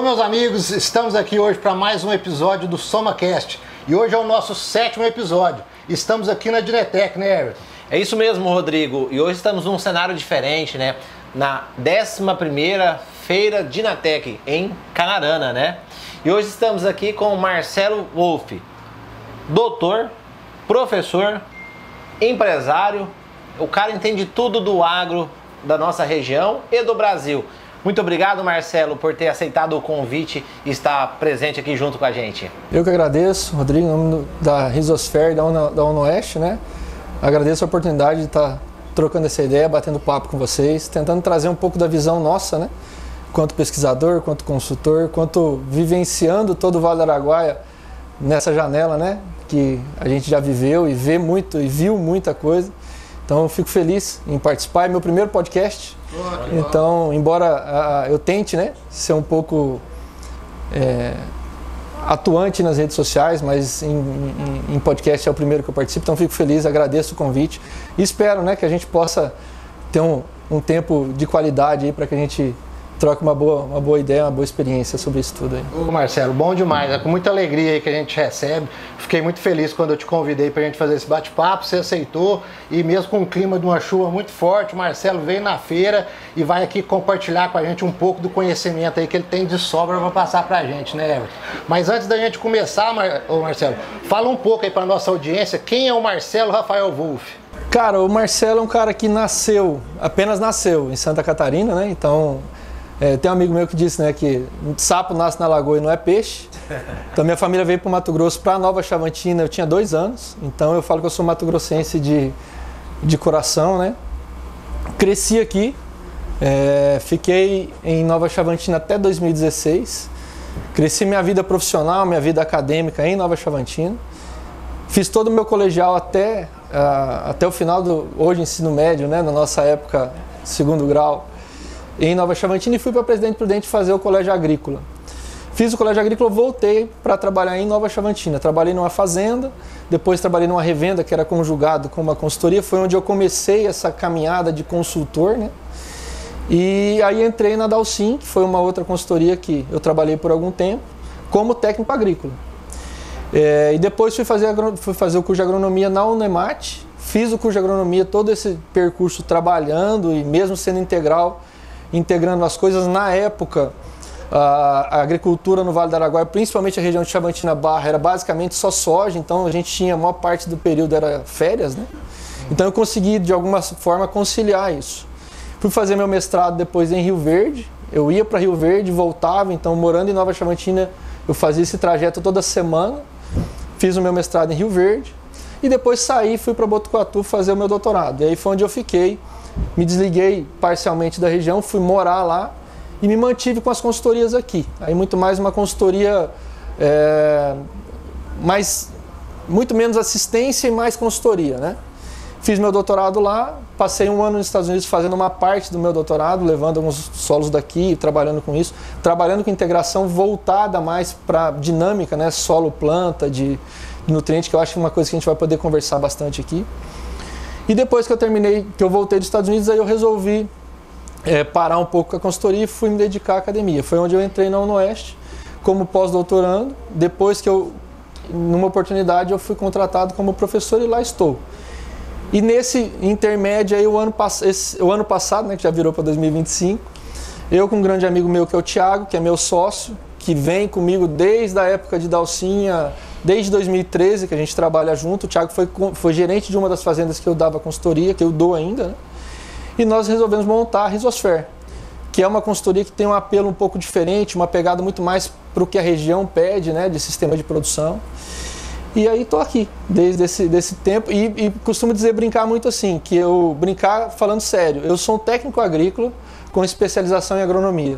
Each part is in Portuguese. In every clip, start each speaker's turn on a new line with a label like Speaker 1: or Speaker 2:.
Speaker 1: meus amigos, estamos aqui hoje para mais um episódio do SomaCast e hoje é o nosso 7º episódio. Estamos aqui na Dinetec, né, Everton?
Speaker 2: É isso mesmo, Rodrigo, e hoje estamos num cenário diferente, né? Na 11ª Feira Dinetec em Canarana, né? E hoje estamos aqui com o Marcelo Wolff, doutor, professor, empresário, o cara entende tudo do agro da nossa região e do Brasil. Muito obrigado, Marcelo, por ter aceitado o convite e estar presente aqui junto com a gente.
Speaker 3: Eu que agradeço, Rodrigo, em nome da Risosfer e da UNOeste, né? Agradeço a oportunidade de estar trocando essa ideia, batendo papo com vocês, tentando trazer um pouco da visão nossa, né? Quanto pesquisador, quanto consultor, quanto vivenciando todo o Vale do Araguaia nessa janela, né? Que a gente já viveu e vê muito e viu muita coisa. Então eu fico feliz em participar, é meu primeiro podcast. Então, embora eu tente, né, ser um pouco atuante nas redes sociais, mas em podcast é o primeiro que eu participo, então fico feliz, agradeço o convite e espero, né, que a gente possa ter um tempo de qualidade aí para que a gente troque uma boa ideia, uma boa experiência sobre isso tudo aí.
Speaker 1: Ô Marcelo, bom demais, é com muita alegria aí que a gente recebe. Fiquei muito feliz quando eu te convidei pra gente fazer esse bate-papo, você aceitou e mesmo com o clima de uma chuva muito forte, o Marcelo veio na feira e vai aqui compartilhar com a gente um pouco do conhecimento aí que ele tem de sobra para passar pra gente, né, Everton? Mas antes da gente começar, ô Marcelo, fala um pouco aí pra nossa audiência, quem é o Marcelo Rafael Wolff?
Speaker 3: Cara, o Marcelo é um cara que apenas nasceu em Santa Catarina, né, então... tem um amigo meu que disse, né, que sapo nasce na lagoa e não é peixe. Então minha família veio para o Mato Grosso, para Nova Chavantina, eu tinha 2 anos. Então eu falo que eu sou mato-grossense de coração, né. Cresci aqui, fiquei em Nova Chavantina até 2016. Cresci minha vida profissional, minha vida acadêmica em Nova Chavantina. Fiz todo o meu colegial até o final hoje ensino médio, né, na nossa época, 2º grau. Em Nova Chavantina e fui para Presidente Prudente fazer o colégio agrícola. Fiz o colégio agrícola, voltei para trabalhar em Nova Chavantina. Trabalhei numa fazenda, depois trabalhei numa revenda que era conjugado com uma consultoria. Foi onde eu comecei essa caminhada de consultor, né? E aí entrei na Dalcin, que foi uma outra consultoria que eu trabalhei por algum tempo, como técnico agrícola. E depois fui fazer o curso de agronomia na Unemat. Fiz o curso de agronomia, todo esse percurso trabalhando e mesmo sendo integral, integrando as coisas. Na época, a agricultura no Vale do Araguaia, principalmente a região de Chavantina Barra, era basicamente só soja, então a gente tinha, a maior parte do período era férias, né? Então eu consegui, de alguma forma, conciliar isso. Fui fazer meu mestrado depois em Rio Verde, eu ia para Rio Verde, voltava, então morando em Nova Chavantina, eu fazia esse trajeto toda semana, fiz o meu mestrado em Rio Verde, e depois saí e fui para Botucatu fazer o meu doutorado, e aí foi onde eu fiquei. Me desliguei parcialmente da região, fui morar lá e me mantive com as consultorias aqui. Aí muito mais uma consultoria, muito menos assistência e mais consultoria, né? Fiz meu doutorado lá, passei 1 ano nos Estados Unidos fazendo uma parte do meu doutorado, levando alguns solos daqui, trabalhando com isso, trabalhando com integração voltada mais para dinâmica, né? Solo-planta, de nutriente, que eu acho que é uma coisa que a gente vai poder conversar bastante aqui. E depois que eu voltei dos Estados Unidos, aí eu resolvi parar um pouco com a consultoria e fui me dedicar à academia. Foi onde eu entrei na UNOeste como pós-doutorando. Depois que numa oportunidade, eu fui contratado como professor e lá estou. E nesse intermédio aí, o ano passado, né, que já virou para 2025, eu com um grande amigo meu que é o Thiago, que é meu sócio, que vem comigo desde a época de Dalcinha, desde 2013 que a gente trabalha junto. O Thiago foi gerente de uma das fazendas que eu dava consultoria, que eu dou ainda, né? E nós resolvemos montar a Risosfer, que é uma consultoria que tem um apelo um pouco diferente, uma pegada muito mais para o que a região pede, né, de sistema de produção. E aí estou aqui, desde esse tempo, e costumo brincar muito assim, brincar falando sério, eu sou um técnico agrícola com especialização em agronomia.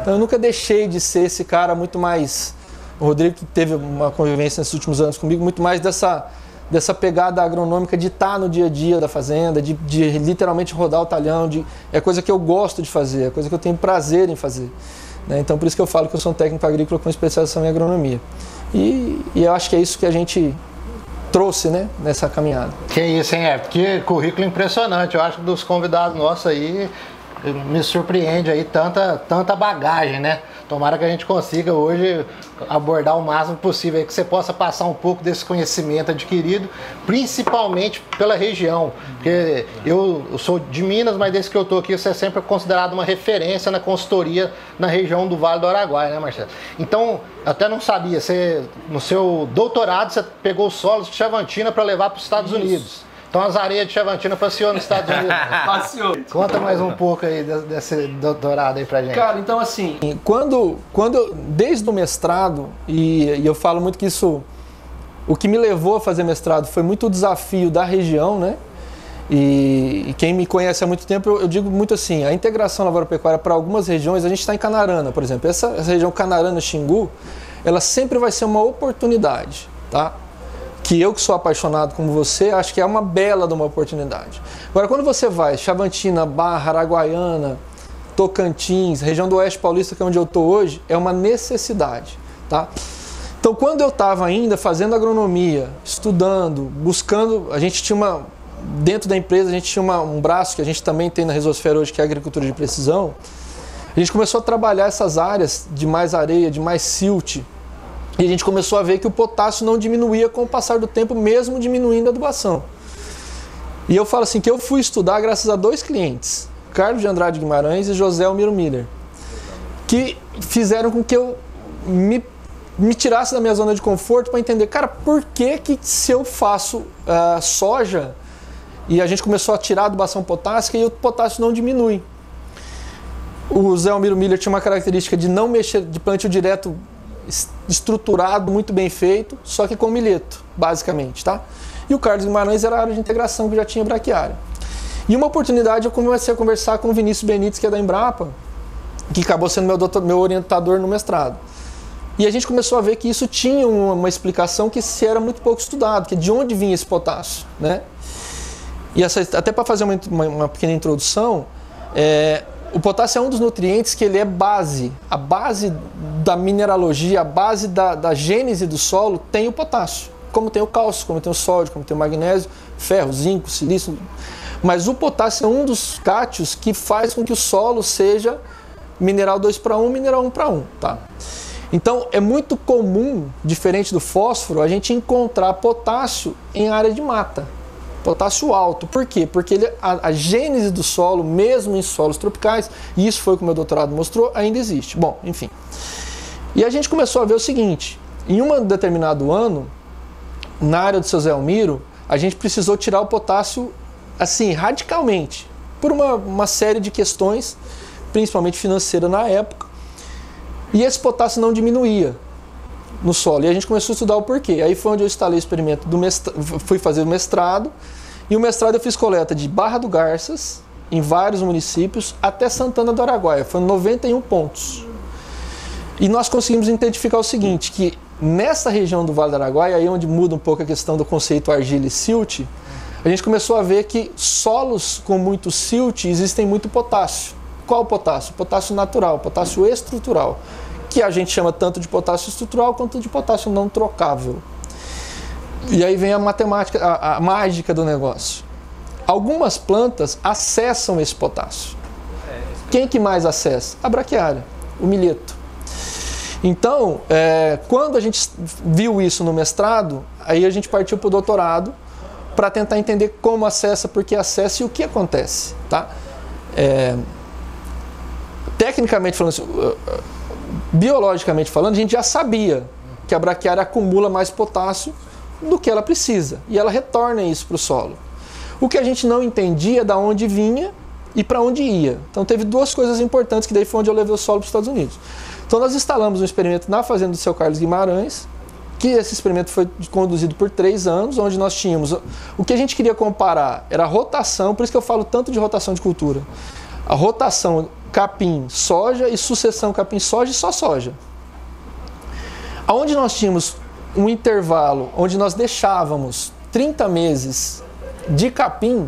Speaker 3: Então eu nunca deixei de ser esse cara muito mais... O Rodrigo teve uma convivência nesses últimos anos comigo, muito mais dessa pegada agronômica de estar no dia a dia da fazenda, de literalmente rodar o talhão, é coisa que eu gosto de fazer, é coisa que eu tenho prazer em fazer, né? Então por isso que eu falo que eu sou um técnico agrícola com especialização em agronomia. E eu acho que é isso que a gente trouxe, né, nessa caminhada.
Speaker 1: Que isso, hein, que currículo impressionante. Eu acho que dos convidados nossos aí, me surpreende aí tanta bagagem, né? Tomara que a gente consiga hoje abordar o máximo possível, aí, que você possa passar um pouco desse conhecimento adquirido, principalmente pela região. Porque eu sou de Minas, mas desde que eu estou aqui, você é sempre considerado uma referência na consultoria na região do Vale do Araguaia, né, Marcelo? Então, eu até não sabia, no seu doutorado você pegou os solos de Chavantina para levar para os Estados Unidos. Então as areias de Chavantina passeou nos Estados Unidos.
Speaker 3: Passeou.
Speaker 1: Conta mais um pouco aí desse doutorado aí pra gente.
Speaker 3: Cara, então assim, desde o mestrado, e eu falo muito que isso, o que me levou a fazer mestrado foi muito o desafio da região, né? E quem me conhece há muito tempo, eu digo muito assim, a integração lavoura-pecuária para algumas regiões, a gente está em Canarana, por exemplo, essa região Canarana-Xingu, ela sempre vai ser uma oportunidade, tá? Que eu que sou apaixonado como você, acho que é uma bela de uma oportunidade. Agora, quando você vai Chavantina, Barra, Araguaiana, Tocantins, região do Oeste Paulista, que é onde eu estou hoje, é uma necessidade, tá? Então, quando eu estava ainda fazendo agronomia, estudando, buscando, a gente tinha dentro da empresa, a gente tinha um braço que a gente também tem na Resosfera hoje, que é a agricultura de precisão. A gente começou a trabalhar essas áreas de mais areia, de mais silt, e a gente começou a ver que o potássio não diminuía com o passar do tempo, mesmo diminuindo a adubação. E eu falo assim, que eu fui estudar graças a 2 clientes, Carlos de Andrade Guimarães e José Almiro Miller, que fizeram com que eu me tirasse da minha zona de conforto para entender, cara, por que se eu faço soja, e a gente começou a tirar a adubação potássica e o potássio não diminui. O Zé Almiro Miller tinha uma característica de não mexer, de plantio direto estruturado, muito bem feito, só que com milheto, basicamente, tá? E o Carlos Guimarães era a área de integração que já tinha braquiária. E uma oportunidade eu comecei a conversar com o Vinícius Benites, que é da Embrapa, que acabou sendo meu orientador no mestrado. E a gente começou a ver que isso tinha uma explicação que se era muito pouco estudado, que de onde vinha esse potássio, né? E até para fazer uma pequena introdução, o potássio é um dos nutrientes que ele é base. A base da mineralogia, a base da gênese do solo tem o potássio. Como tem o cálcio, como tem o sódio, como tem o magnésio, ferro, zinco, silício. Mas o potássio é um dos cátions que faz com que o solo seja mineral 2:1, mineral 1:1, tá? Então é muito comum, diferente do fósforo, a gente encontrar potássio em área de mata. Potássio alto. Por quê? Porque a gênese do solo, mesmo em solos tropicais, e isso foi o que o meu doutorado mostrou, ainda existe. Bom, enfim. E a gente começou a ver o seguinte, em um determinado ano, na área do seu Zé Almiro, a gente precisou tirar o potássio, assim, radicalmente, por uma série de questões, principalmente financeira na época, e esse potássio não diminuía no solo. E a gente começou a estudar o porquê. Aí foi onde eu instalei o experimento fui fazer o mestrado, e o mestrado eu fiz coleta de Barra do Garças, em vários municípios, até Santana do Araguaia. Foram 91 pontos. E nós conseguimos identificar o seguinte, que nessa região do Vale do Araguaia, aí onde muda um pouco a questão do conceito argila e silt, a gente começou a ver que solos com muito silt existem muito potássio. Qual o potássio? Potássio natural, potássio estrutural, que a gente chama tanto de potássio estrutural quanto de potássio não trocável. E aí vem a matemática, a mágica do negócio. Algumas plantas acessam esse potássio. Quem que mais acessa? A braquiária, o milheto. Então, quando a gente viu isso no mestrado, aí a gente partiu para o doutorado para tentar entender como acessa, por que acessa e o que acontece, tá? Tecnicamente falando, biologicamente falando, a gente já sabia que a braquiária acumula mais potássio do que ela precisa e ela retorna isso para o solo. O que a gente não entendia é de onde vinha e para onde ia. Então teve 2 coisas importantes que daí foi onde eu levei o solo para os Estados Unidos. Então nós instalamos um experimento na fazenda do seu Carlos Guimarães, que esse experimento foi conduzido por 3 anos, onde nós tínhamos... O que a gente queria comparar era a rotação, por isso que eu falo tanto de rotação de cultura. A rotação capim-soja e sucessão capim-soja e só soja. Onde nós tínhamos um intervalo, onde nós deixávamos 30 meses de capim,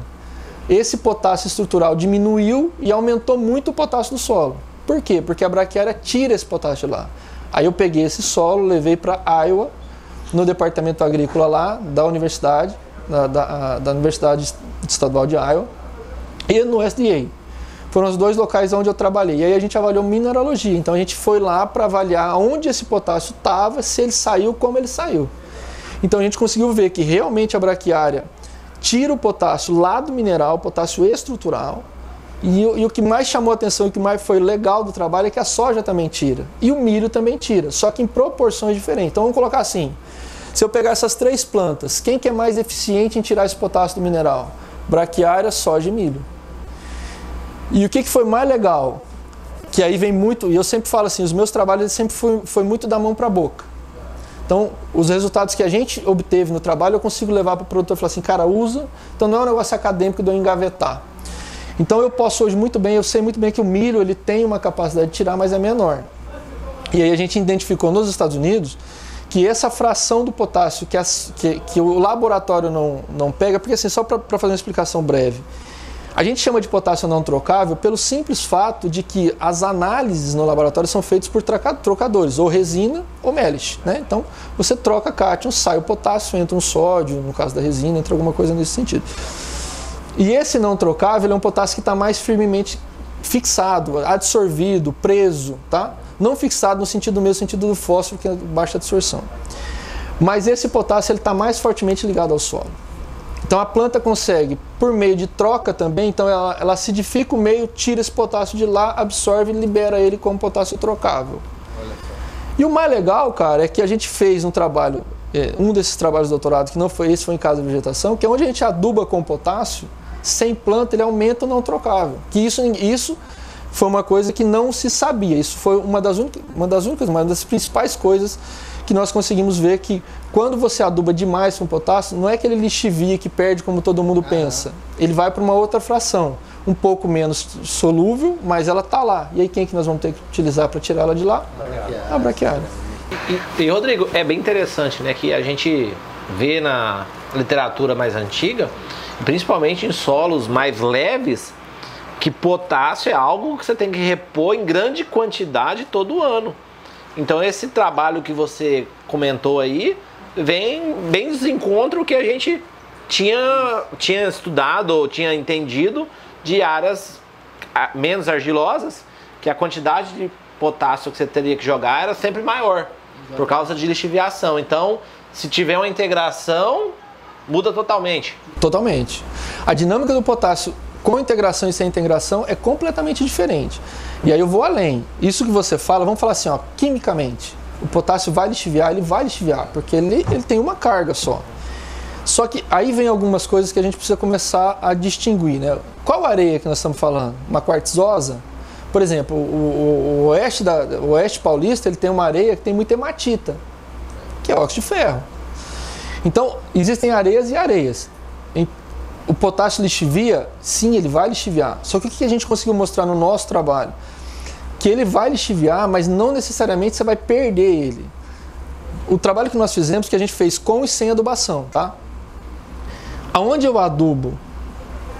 Speaker 3: esse potássio estrutural diminuiu e aumentou muito o potássio do solo. Por quê? Porque a braquiária tira esse potássio lá. Aí eu peguei esse solo, levei para Iowa, no departamento agrícola lá da universidade, da Universidade Estadual de Iowa, e no USDA. foram os 2 locais onde eu trabalhei. E aí a gente avaliou mineralogia. Então a gente foi lá para avaliar onde esse potássio estava, se ele saiu, como ele saiu. Então a gente conseguiu ver que realmente a braquiária tira o potássio lá do mineral, o potássio estrutural. E o que mais chamou a atenção e o que mais foi legal do trabalho é que a soja também tira. E o milho também tira, só que em proporções diferentes. Então vamos colocar assim, se eu pegar essas 3 plantas, quem que é mais eficiente em tirar esse potássio do mineral? Braquiária, soja e milho. E o que foi mais legal? Que aí vem muito, e eu sempre falo assim, os meus trabalhos sempre foi muito da mão para a boca. Então, os resultados que a gente obteve no trabalho, eu consigo levar para o produtor e falar assim, cara, usa. Então não é um negócio acadêmico de eu engavetar. Então eu posso hoje muito bem, eu sei muito bem que o milho ele tem uma capacidade de tirar, mas é menor. E aí a gente identificou nos Estados Unidos que essa fração do potássio que o laboratório não pega, porque assim, só para fazer uma explicação breve, a gente chama de potássio não trocável pelo simples fato de que as análises no laboratório são feitas por trocadores, ou resina ou melish, né? Então você troca cátion, sai o potássio, entra um sódio, no caso da resina, entra alguma coisa nesse sentido. E esse não trocável é um potássio que está mais firmemente fixado, absorvido, preso, tá? Não fixado no sentido mesmo, sentido do fósforo, que é baixa absorção. Mas esse potássio está mais fortemente ligado ao solo. Então a planta consegue, por meio de troca também, então ela acidifica o meio, tira esse potássio de lá, absorve e libera ele como potássio trocável. E o mais legal, cara, é que a gente fez um trabalho, um desses trabalhos de doutorado, que não foi esse, foi em casa de vegetação, que é onde a gente aduba com potássio, sem planta ele aumenta o não trocável. Que isso foi uma coisa que não se sabia. Isso foi uma das principais coisas que nós conseguimos ver, que quando você aduba demais com potássio, não é que ele lixivia, que perde como todo mundo pensa. Ele vai para uma outra fração, um pouco menos solúvel, mas ela está lá. E aí quem que nós vamos ter que utilizar para tirar ela de lá? A braquiária.
Speaker 2: E Rodrigo, é bem interessante, né, que a gente vê na literatura mais antiga, principalmente em solos mais leves, que potássio é algo que você tem que repor em grande quantidade todo ano. Então esse trabalho que você comentou aí vem bem desencontro que a gente tinha estudado ou tinha entendido de áreas menos argilosas, que a quantidade de potássio que você teria que jogar era sempre maior, por causa de lixiviação. Então, se tiver uma integração, muda totalmente.
Speaker 3: Totalmente. A dinâmica do potássio com integração e sem integração é completamente diferente. E aí eu vou além. Isso que você fala, vamos falar assim, ó, quimicamente. O potássio vai lixiviar, ele vai lixiviar, porque ele tem uma carga só. Só que aí vem algumas coisas que a gente precisa começar a distinguir, né? Qual areia que nós estamos falando? Uma quartzosa? Por exemplo, o oeste paulista, ele tem uma areia que tem muita hematita, que é óxido de ferro. Então, existem areias e areias. O potássio lixivia? Sim, ele vai lixiviar. Só que o que a gente conseguiu mostrar no nosso trabalho? Que ele vai lixiviar, mas não necessariamente você vai perder ele. O trabalho que nós fizemos, que a gente fez com e sem adubação, tá? Aonde eu adubo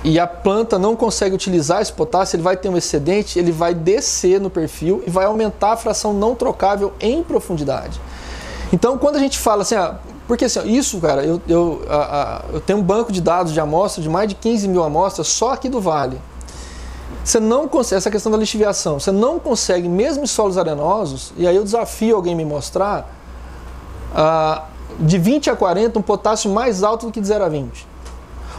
Speaker 3: e a planta não consegue utilizar esse potássio, ele vai ter um excedente, ele vai descer no perfil e vai aumentar a fração não trocável em profundidade. Então, quando a gente fala assim, porque assim, isso, cara, eu tenho um banco de dados de amostras, de mais de 15 mil amostras só aqui do Vale. Você não consegue, essa questão da lixiviação, você não consegue, mesmo em solos arenosos, e aí eu desafio alguém me mostrar, de 20 a 40, um potássio mais alto do que de 0 a 20.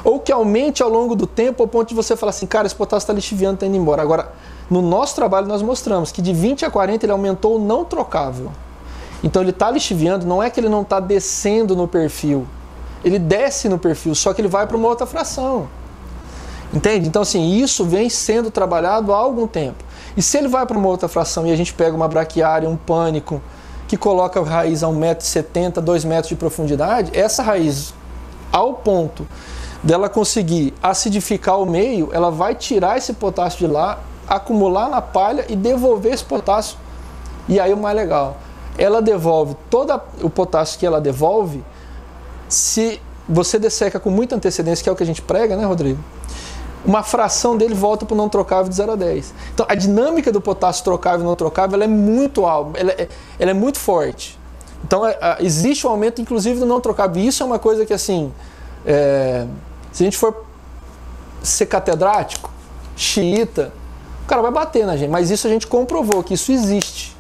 Speaker 3: Ou que aumente ao longo do tempo, ao ponto de você falar assim, cara, esse potássio está lixiviando, está indo embora. Agora, no nosso trabalho nós mostramos que de 20 a 40 ele aumentou o não trocável. Então ele está lixiviando, não é que ele não está descendo no perfil, ele desce no perfil, só que ele vai para uma outra fração. Entende? Então assim, isso vem sendo trabalhado há algum tempo. E se ele vai para uma outra fração e a gente pega uma braquiária, um pânico, que coloca a raiz a 1,70 m, 2 metros de profundidade, essa raiz, ao ponto dela conseguir acidificar o meio, ela vai tirar esse potássio de lá, acumular na palha e devolver esse potássio. E aí o mais legal, ela devolve todo o potássio que ela devolve, se você desseca com muita antecedência, que é o que a gente prega, né, Rodrigo? Uma fração dele volta para o não trocável de 0 a 10. Então a dinâmica do potássio trocável e não trocável ela é muito alta, ela é muito forte. Então existe um aumento inclusive do não trocável. E isso é uma coisa que assim, se a gente for ser catedrático, xiita, cara vai bater na gente. Mas isso a gente comprovou que isso existe.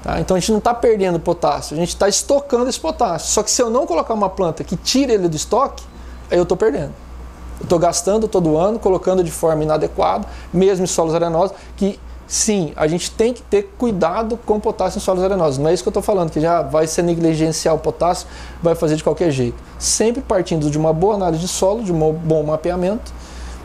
Speaker 3: Tá? Então a gente não está perdendo potássio, a gente está estocando esse potássio. Só que se eu não colocar uma planta que tire ele do estoque, aí eu estou perdendo. Eu estou gastando todo ano, colocando de forma inadequada, mesmo em solos arenosos, que sim, a gente tem que ter cuidado com potássio em solos arenosos. Não é isso que eu estou falando, que já vai ser negligenciar o potássio, vai fazer de qualquer jeito. Sempre partindo de uma boa análise de solo, de um bom mapeamento,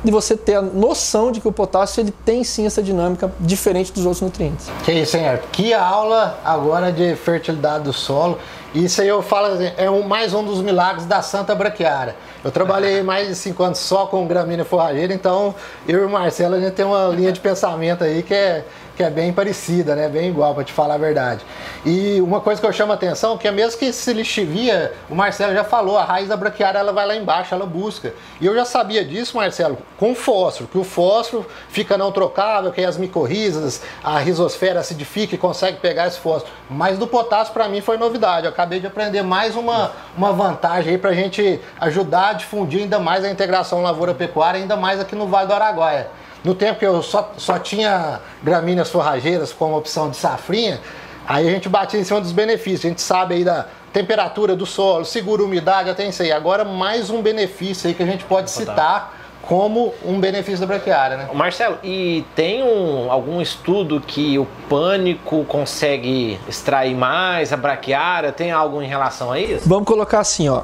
Speaker 3: de você ter a noção de que o potássio ele tem sim essa dinâmica diferente dos outros nutrientes.
Speaker 1: Que isso, hein, Arthur? Que aula agora de fertilidade do solo. Isso aí eu falo, é mais um dos milagres da Santa Braquiária. Eu trabalhei mais de 5 anos só com gramínea forrageira, então eu e o Marcelo, a gente tem uma linha de pensamento aí que é bem parecida, né? Bem igual, para te falar a verdade. E uma coisa que eu chamo a atenção, que é mesmo que se lixivia, o Marcelo já falou, a raiz da braquiária ela vai lá embaixo, ela busca. E eu já sabia disso, Marcelo, com fósforo, que o fósforo fica não trocável, que as micorrizas, a rizosfera acidifica e consegue pegar esse fósforo. Mas do potássio para mim foi novidade, eu acabei de aprender mais uma vantagem aí para a gente ajudar a difundir ainda mais a integração lavoura-pecuária, ainda mais aqui no Vale do Araguaia. No tempo que eu só tinha gramíneas forrageiras como opção de safrinha, aí a gente batia em cima dos benefícios. A gente sabe aí da temperatura do solo, segura umidade, até isso aí. Agora mais um benefício aí que a gente pode citar como um benefício da braquiária, né?
Speaker 2: Marcelo, e tem algum estudo que o pânico consegue extrair mais a braquiária? Tem algo em relação a isso?
Speaker 3: Vamos colocar assim, ó.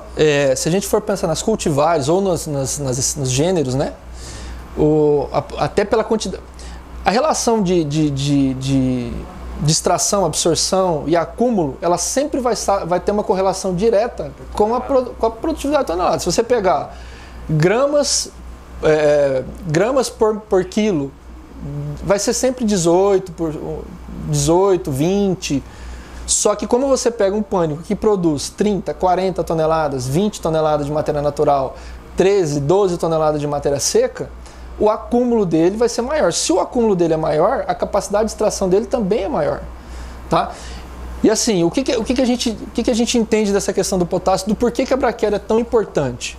Speaker 3: Se a gente for pensar nas cultivares ou nos gêneros, né? Até pela quantidade. A relação de extração, absorção e acúmulo, ela sempre vai ter uma correlação direta com a produtividade tonelada. Se você pegar gramas por quilo, vai ser sempre 18, 20. Só que como você pega um pânico que produz 30, 40 toneladas, 20 toneladas de matéria natural, 13, 12 toneladas de matéria seca, o acúmulo dele vai ser maior. Se o acúmulo dele é maior, a capacidade de extração dele também é maior. Tá? E assim, o que a gente entende dessa questão do potássio, do porquê que a braquiária é tão importante?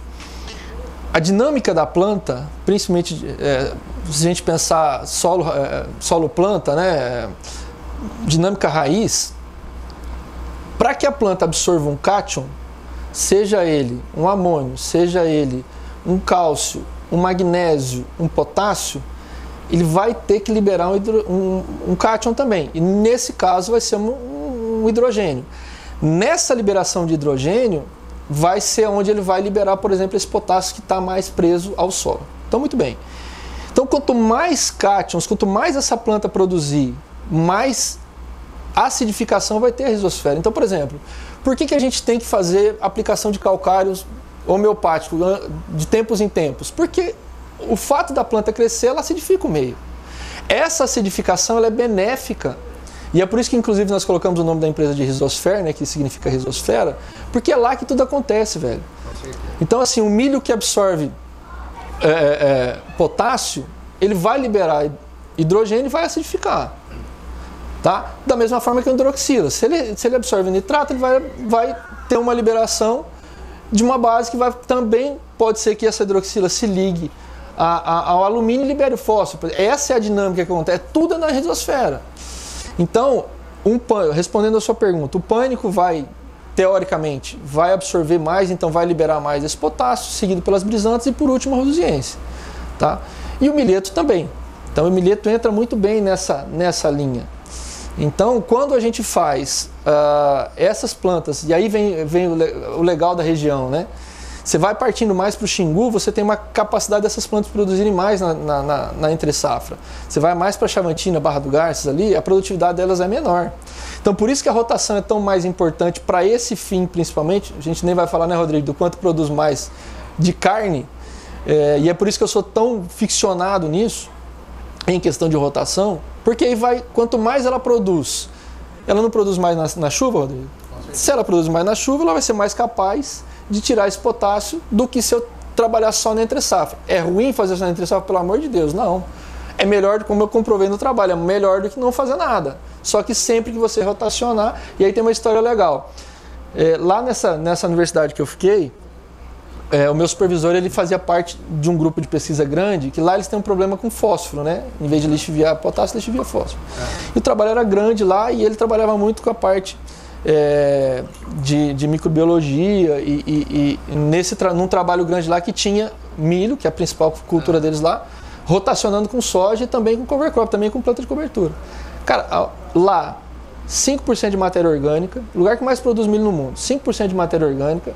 Speaker 3: A dinâmica da planta, principalmente se a gente pensar solo-planta, né? Dinâmica raiz, para que a planta absorva um cátion, seja ele um amônio, seja ele um cálcio, um magnésio, um potássio, ele vai ter que liberar um cátion também. E nesse caso vai ser um hidrogênio. Nessa liberação de hidrogênio, vai ser onde ele vai liberar, por exemplo, esse potássio que está mais preso ao solo. Então, muito bem. Então, quanto mais cátions, quanto mais essa planta produzir, mais acidificação vai ter a rizosfera. Então, por exemplo, por que a gente tem que fazer aplicação de calcários homeopático de tempos em tempos? Porque o fato da planta crescer, ela acidifica o meio. Essa acidificação ela é benéfica. E é por isso que, inclusive, nós colocamos o nome da empresa de Rizosfera, né, que significa rizosfera, porque é lá que tudo acontece, velho. Então, assim, o milho que absorve potássio, ele vai liberar hidrogênio e vai acidificar. Tá? Da mesma forma que o hidroxila. Se ele absorve nitrato, ele vai ter uma liberação de uma base que vai também, pode ser que essa hidroxila se ligue ao alumínio e libere o fósforo. Essa é a dinâmica que acontece. É tudo na rizosfera. Então, respondendo a sua pergunta, o pânico teoricamente, vai absorver mais, então vai liberar mais esse potássio, seguido pelas brisantes e por último a rhodosiense. Tá? E o milheto também. Então o milheto entra muito bem nessa linha. Então, quando a gente faz essas plantas, e aí vem o legal da região, né? Você vai partindo mais para o Xingu, você tem uma capacidade dessas plantas produzirem mais na entre-safra. Você vai mais para Chavantina, Barra do Garças ali, a produtividade delas é menor. Então, por isso que a rotação é tão mais importante para esse fim, principalmente. A gente nem vai falar, né, Rodrigo, do quanto produz mais de carne. E é por isso que eu sou tão ficcionado nisso, em questão de rotação, porque aí quanto mais ela não produz mais na chuva, Rodrigo? Se ela produz mais na chuva, ela vai ser mais capaz de tirar esse potássio do que se eu trabalhar só na entre-safra. É ruim fazer só na entre-safra? Pelo amor de Deus, não. É melhor, como eu comprovei no trabalho, é melhor do que não fazer nada. Só que sempre que você rotacionar, e aí tem uma história legal. Lá nessa universidade que eu fiquei, o meu supervisor ele fazia parte de um grupo de pesquisa grande, que lá eles têm um problema com fósforo, né? Em vez de lixiviar potássio, lixiviar fósforo. E o trabalho era grande lá e ele trabalhava muito com a parte de microbiologia e num trabalho grande lá que tinha milho, que é a principal cultura deles lá, rotacionando com soja e também com cover crop, também com planta de cobertura. Cara, lá, 5% de matéria orgânica, lugar que mais produz milho no mundo, 5% de matéria orgânica,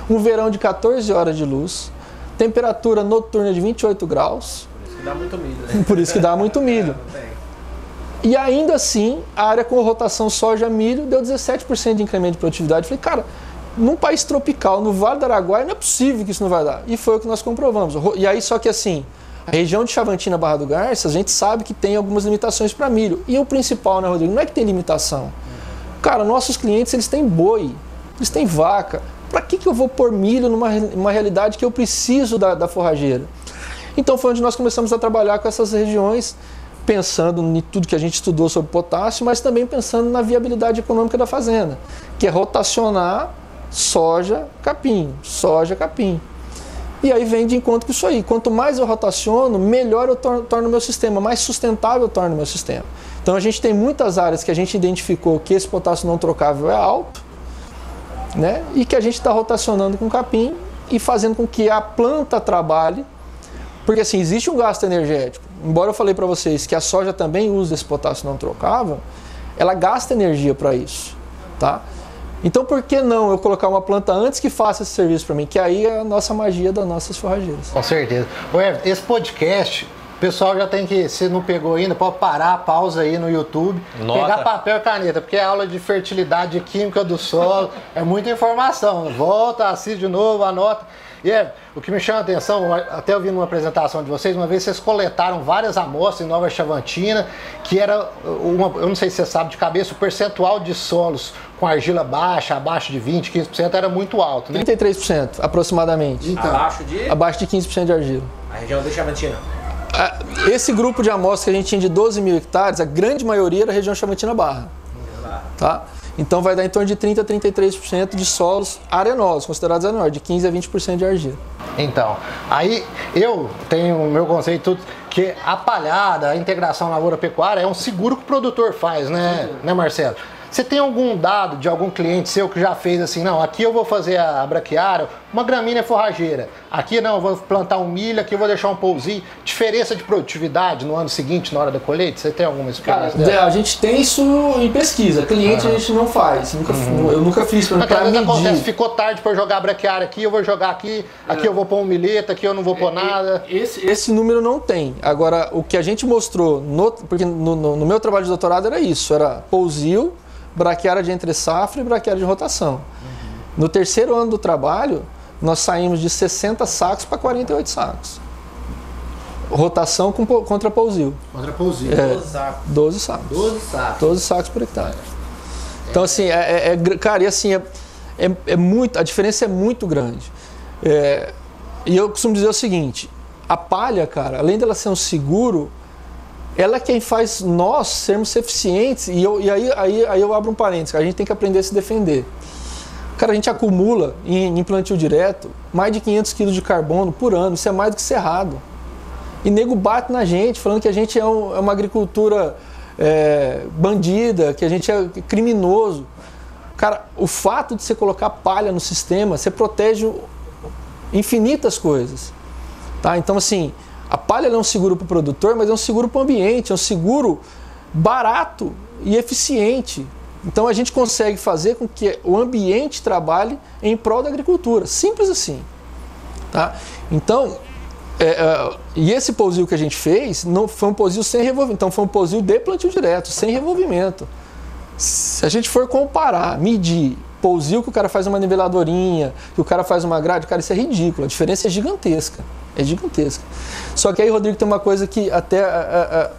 Speaker 3: um verão de 14 horas de luz, temperatura noturna de 28 graus.
Speaker 2: Por isso que dá muito milho, né?
Speaker 3: Por isso que dá muito milho. E ainda assim, a área com rotação soja-milho deu 17% de incremento de produtividade. Falei, cara, num país tropical, no Vale do Araguaia, não é possível que isso não vai dar. E foi o que nós comprovamos. E aí, só que assim, a região de Chavantina, Barra do Garças, a gente sabe que tem algumas limitações para milho. E o principal, né, Rodrigo? Não é que tem limitação. Cara, nossos clientes, eles têm boi, eles têm vaca. Para que eu vou pôr milho numa realidade que eu preciso da forrageira? Então foi onde nós começamos a trabalhar com essas regiões, pensando em tudo que a gente estudou sobre potássio, mas também pensando na viabilidade econômica da fazenda, que é rotacionar soja, capim, soja, capim. E aí vem de encontro com isso aí. Quanto mais eu rotaciono, melhor eu torno o meu sistema, mais sustentável eu torno o meu sistema. Então a gente tem muitas áreas que a gente identificou que esse potássio não trocável é alto, né? E que a gente está rotacionando com capim e fazendo com que a planta trabalhe, porque assim, existe um gasto energético. Embora eu falei para vocês que a soja também usa esse potássio não trocável, ela gasta energia para isso, tá? Então por que não eu colocar uma planta antes que faça esse serviço para mim? Que aí é a nossa magia das nossas forrageiras.
Speaker 1: Com certeza. Ué, esse podcast, o pessoal já tem que, se não pegou ainda, pode parar, pausa aí no YouTube, pegar papel e caneta, porque é aula de fertilidade e química do solo, é muita informação. Volta, assiste de novo, anota. E o que me chama a atenção, até eu vi numa apresentação de vocês, uma vez vocês coletaram várias amostras em Nova Chavantina, que era, eu não sei se você sabe de cabeça, o percentual de solos com argila baixa, abaixo de 20%, 15%, era muito alto, né?
Speaker 3: 33% aproximadamente.
Speaker 2: Então,
Speaker 3: abaixo de 15% de argila.
Speaker 2: A região de Chavantina.
Speaker 3: Esse grupo de amostras que a gente tinha de 12 mil hectares, a grande maioria era a região Chavantina-Barra. Tá? Então vai dar em torno de 30% a 33% de solos arenosos, considerados arenosos, de 15% a 20% de argila.
Speaker 1: Então, aí eu tenho o meu conceito que a palhada, a integração lavoura-pecuária é um seguro que o produtor faz, né, Marcelo? Você tem algum dado de algum cliente seu que já fez assim, não, aqui eu vou fazer a braquiária, uma gramínea forrageira, aqui não, eu vou plantar um milho, aqui eu vou deixar um pousinho, diferença de produtividade no ano seguinte, na hora da colheita? Você tem alguma experiência dela?
Speaker 3: A gente tem isso em pesquisa, cliente a gente não faz, eu nunca fiz para medir.
Speaker 1: Acontece, ficou tarde para eu jogar a braquiária aqui, eu vou jogar aqui, aqui eu vou pôr um milheta, aqui eu não vou pôr nada.
Speaker 3: Esse número não tem. Agora, o que a gente mostrou, porque no meu trabalho de doutorado era isso, era pousio, braquiária de entre-safra e braquiária de rotação. No terceiro ano do trabalho, nós saímos de 60 sacos para 48 sacos. Rotação contra pousio.
Speaker 1: Contra pousio.
Speaker 3: 12 sacos.
Speaker 1: 12 sacos.
Speaker 3: 12 sacos por hectare. Então, assim, cara, e assim, muito, a diferença é muito grande. E eu costumo dizer o seguinte, a palha, cara, além dela ser um seguro, ela é quem faz nós sermos eficientes, e aí eu abro um parênteses, a gente tem que aprender a se defender. Cara, a gente acumula em plantio direto mais de 500 kg de carbono por ano, isso é mais do que cerrado. E nego bate na gente, falando que a gente é uma agricultura bandida, que a gente é criminoso. Cara, o fato de você colocar palha no sistema, você protege infinitas coisas. Tá? Então, assim, a palha é um seguro para o produtor, mas é um seguro para o ambiente, é um seguro barato e eficiente. Então a gente consegue fazer com que o ambiente trabalhe em prol da agricultura. Simples assim. Tá? Então, e esse pousio que a gente fez não foi um pousio sem revolvimento, então foi um pousio de plantio direto, sem revolvimento. Se a gente for comparar, medir pousio que o cara faz uma niveladorinha, que o cara faz uma grade, cara, isso é ridículo, a diferença é gigantesca. É gigantesca. Só que aí, Rodrigo, tem uma coisa que até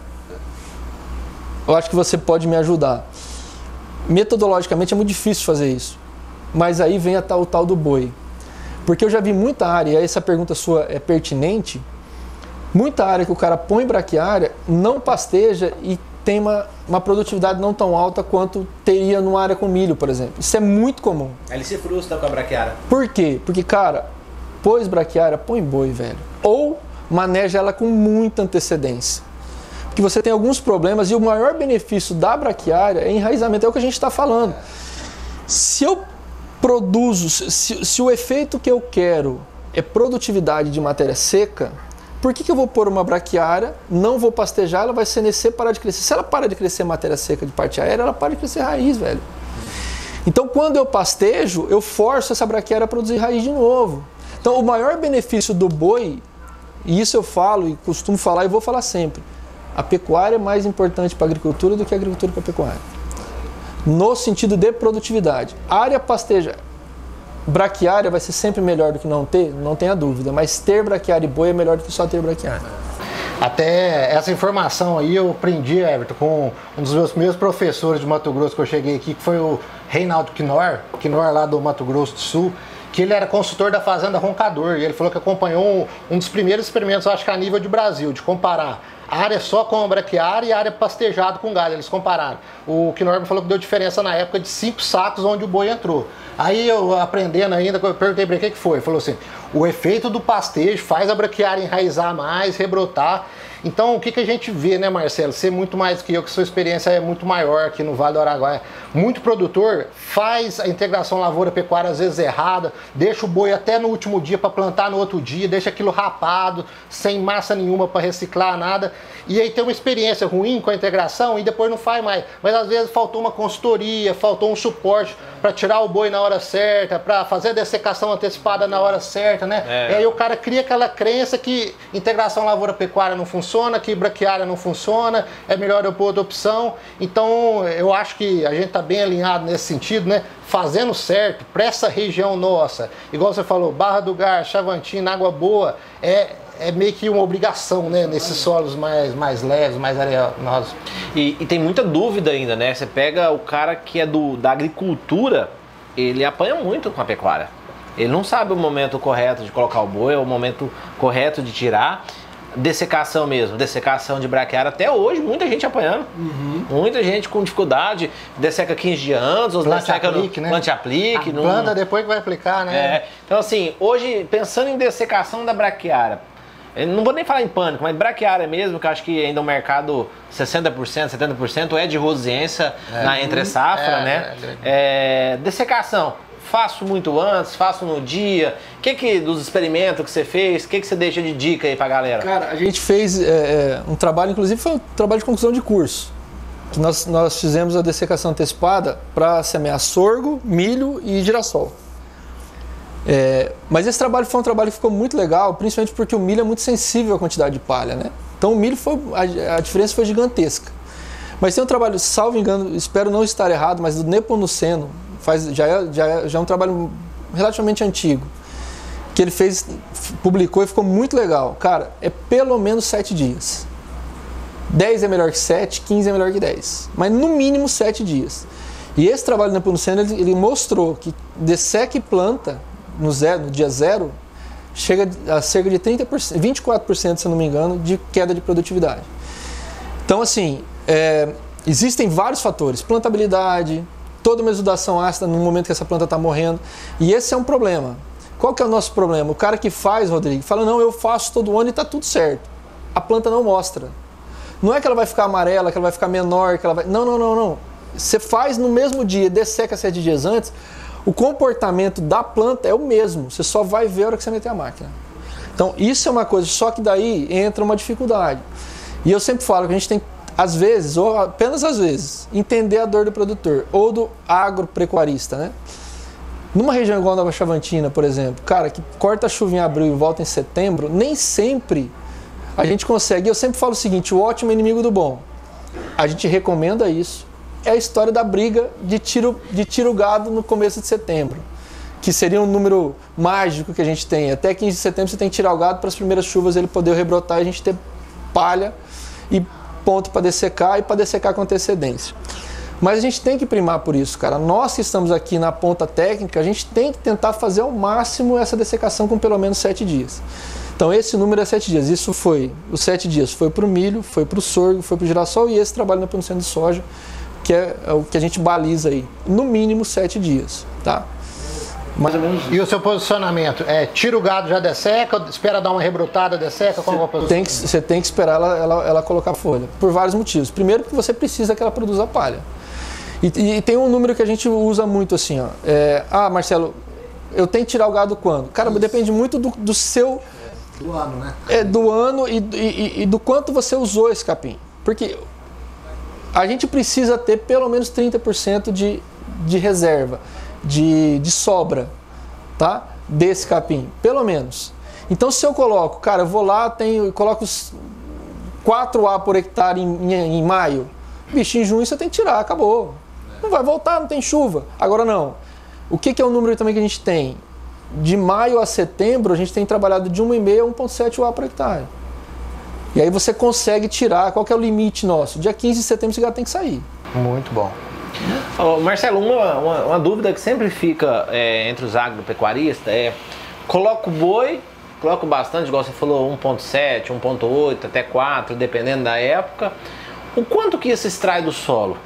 Speaker 3: eu acho que você pode me ajudar. Metodologicamente é muito difícil fazer isso. Mas aí vem o tal do boi. Porque eu já vi muita área, e essa pergunta sua é pertinente, muita área que o cara põe braquiária, não pasteja e tem uma produtividade não tão alta quanto teria numa área com milho, por exemplo. Isso é muito comum.
Speaker 2: Aí ele se frustra com a braquiária.
Speaker 3: Por quê? Porque, cara, pôs braquiária, põe boi, velho. Ou maneja ela com muita antecedência. Porque você tem alguns problemas e o maior benefício da braquiária é enraizamento, é o que a gente está falando. Se eu produzo, se o efeito que eu quero é produtividade de matéria seca, por que eu vou pôr uma braquiária, não vou pastejar, ela vai senescer, parar de crescer. Se ela para de crescer matéria seca de parte aérea, ela para de crescer raiz, velho. Então, quando eu pastejo, eu forço essa braquiária a produzir raiz de novo. Então, o maior benefício do boi, e isso eu falo e costumo falar e vou falar sempre, a pecuária é mais importante para a agricultura do que a agricultura para a pecuária. No sentido de produtividade. Área pasteja, braquiária vai ser sempre melhor do que não ter, não tenha dúvida, mas ter braquiária e boi é melhor do que só ter braquiária.
Speaker 1: Até essa informação aí eu aprendi, Everton, com um dos meus primeiros professores de Mato Grosso que eu cheguei aqui, que foi o Reinaldo Knorr lá do Mato Grosso do Sul, que ele era consultor da Fazenda Roncador, e ele falou que acompanhou um dos primeiros experimentos, eu acho que a nível de Brasil, de comparar área só com braquiária e área pastejada com galho, eles compararam. O Knorr me falou que deu diferença na época de 5 sacos onde o boi entrou. Aí eu aprendendo ainda, eu perguntei para ele o que foi, ele falou assim, o efeito do pastejo faz a braquiária enraizar mais, rebrotar. Então o que a gente vê, né, Marcelo, você muito mais que eu, que sua experiência é muito maior aqui no Vale do Araguaia, muito produtor faz a integração lavoura-pecuária às vezes errada, deixa o boi até no último dia para plantar no outro dia, deixa aquilo rapado, sem massa nenhuma para reciclar, nada, e aí tem uma experiência ruim com a integração e depois não faz mais. Mas às vezes faltou uma consultoria, faltou um suporte para tirar o boi na hora certa, para fazer a dessecação antecipada na hora certa, né? E aí o cara cria aquela crença que integração lavoura-pecuária não funciona, que braquiária não funciona, é melhor eu pôr outra opção. Então eu acho que a gente está bem alinhado nesse sentido, né? Fazendo certo para essa região nossa, igual você falou, Barra do Garça, Chavantina, Água Boa, é meio que uma obrigação, né? Nesses solos mais leves, mais arenosos.
Speaker 2: E tem muita dúvida ainda, né? Você pega o cara que é da agricultura, ele apanha muito com a pecuária. Ele não sabe o momento correto de colocar o boi, o momento correto de tirar. Dessecação mesmo, dessecação de braquiária, até hoje muita gente apanhando, muita gente com dificuldade, desseca 15 dias antes, ou desseca
Speaker 1: aplique, né?
Speaker 2: plante aplique.
Speaker 1: Planta depois que vai aplicar, né?
Speaker 2: Então assim, hoje pensando em dessecação da braquiária, eu não vou nem falar em pânico, mas braquiária mesmo, que eu acho que ainda o mercado 60%, 70% é de rosiência na entre-safra, né? Dessecação. Faço muito antes, faço no dia. O que dos experimentos que você fez, o que você deixa de dica aí pra galera?
Speaker 3: Cara, a gente fez um trabalho, inclusive foi um trabalho de conclusão de curso. Que nós fizemos a dessecação antecipada para semear sorgo, milho e girassol. Mas esse trabalho foi um trabalho que ficou muito legal, principalmente porque o milho é muito sensível à quantidade de palha, né? Então o milho a diferença foi gigantesca. Mas tem um trabalho, salvo engano, espero não estar errado, mas do Nepomuceno, já é um trabalho relativamente antigo, que ele publicou e ficou muito legal. Cara, é pelo menos 7 dias. 10 é melhor que 7, 15 é melhor que 10. Mas no mínimo 7 dias. E esse trabalho do Nepomuceno, ele mostrou que desseca e planta no dia 0, chega a cerca de 30%, 24%, se eu não me engano, de queda de produtividade. Então, assim, existem vários fatores. Plantabilidade, toda uma exudação ácida no momento que essa planta está morrendo. E esse é um problema. Qual que é o nosso problema? O cara que faz, Rodrigo, fala, não, eu faço todo ano e está tudo certo. A planta não mostra. Não é que ela vai ficar amarela, que ela vai ficar menor, que ela vai... Não. Você faz no mesmo dia, desseca 7 dias antes, o comportamento da planta é o mesmo. Você só vai ver a hora que você meter a máquina. Então, isso é uma coisa, só que daí entra uma dificuldade. E eu sempre falo que a gente tem, às vezes, ou apenas às vezes, entender a dor do produtor ou do agropecuarista, né? Numa região igual a Nova Chavantina, por exemplo, cara, que corta a chuva em abril e volta em setembro, nem sempre a gente consegue. Eu sempre falo o seguinte, o ótimo é inimigo do bom. A gente recomenda isso. É a história da briga de tiro gado no começo de setembro, que seria um número mágico que a gente tem. Até 15 de setembro você tem que tirar o gado para as primeiras chuvas ele poder rebrotar e a gente ter palha e ponto para dessecar e para dessecar com antecedência. Mas a gente tem que primar por isso, cara. Nós que estamos aqui na ponta técnica, a gente tem que tentar fazer ao máximo essa dessecação com pelo menos 7 dias. Então esse número é 7 dias. Isso foi, os 7 dias foi para o milho, foi para o sorgo, foi para o girassol e esse trabalho na produção de soja, que é o que a gente baliza aí. No mínimo 7 dias, tá? Mais ou menos isso.
Speaker 1: E o seu posicionamento? Tira o gado, já desseca, espera dar uma rebrotada, desseca? Qual é a posição?
Speaker 3: Você tem que esperar ela colocar folha, por vários motivos. Primeiro, porque você precisa que ela produza palha. E tem um número que a gente usa muito assim, ó. Marcelo, eu tenho que tirar o gado quando? Cara, depende muito do seu...
Speaker 1: Do ano, né?
Speaker 3: Do ano e do quanto você usou esse capim. Porque a gente precisa ter pelo menos 30% de reserva, de sobra, tá? Desse capim, pelo menos. Então se eu coloco, cara, eu vou lá, coloco 4A por hectare em maio, bicho, em junho você tem que tirar, acabou. Não vai voltar, não tem chuva. Agora não. O que é o número também que a gente tem? De maio a setembro, a gente tem trabalhado de 1,5 a 1,7 UA por hectare. E aí você consegue tirar, qual que é o limite nosso? Dia 15 de setembro esse gado tem que sair.
Speaker 1: Muito bom.
Speaker 2: Marcelo, uma dúvida que sempre fica entre os agropecuaristas coloco boi, coloco bastante, igual você falou, 1,7, 1,8, até 4, dependendo da época. O quanto que isso extrai do solo?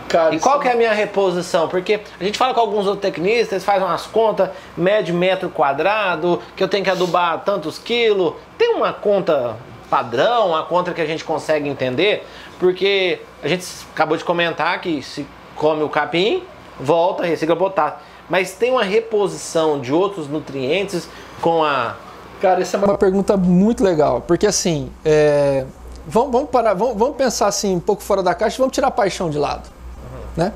Speaker 3: Cara,
Speaker 2: e qual que é a minha reposição? Porque a gente fala com alguns zootecnistas, eles fazem umas contas, mede metro quadrado, que eu tenho que adubar tantos quilos. Tem uma conta padrão, uma conta que a gente consegue entender? Porque a gente acabou de comentar que se come o capim, volta, recicla potássio. Mas tem uma reposição de outros nutrientes com a...
Speaker 3: Cara, essa é uma pergunta muito legal, porque assim, vamos pensar assim um pouco fora da caixa e vamos tirar a paixão de lado. Né?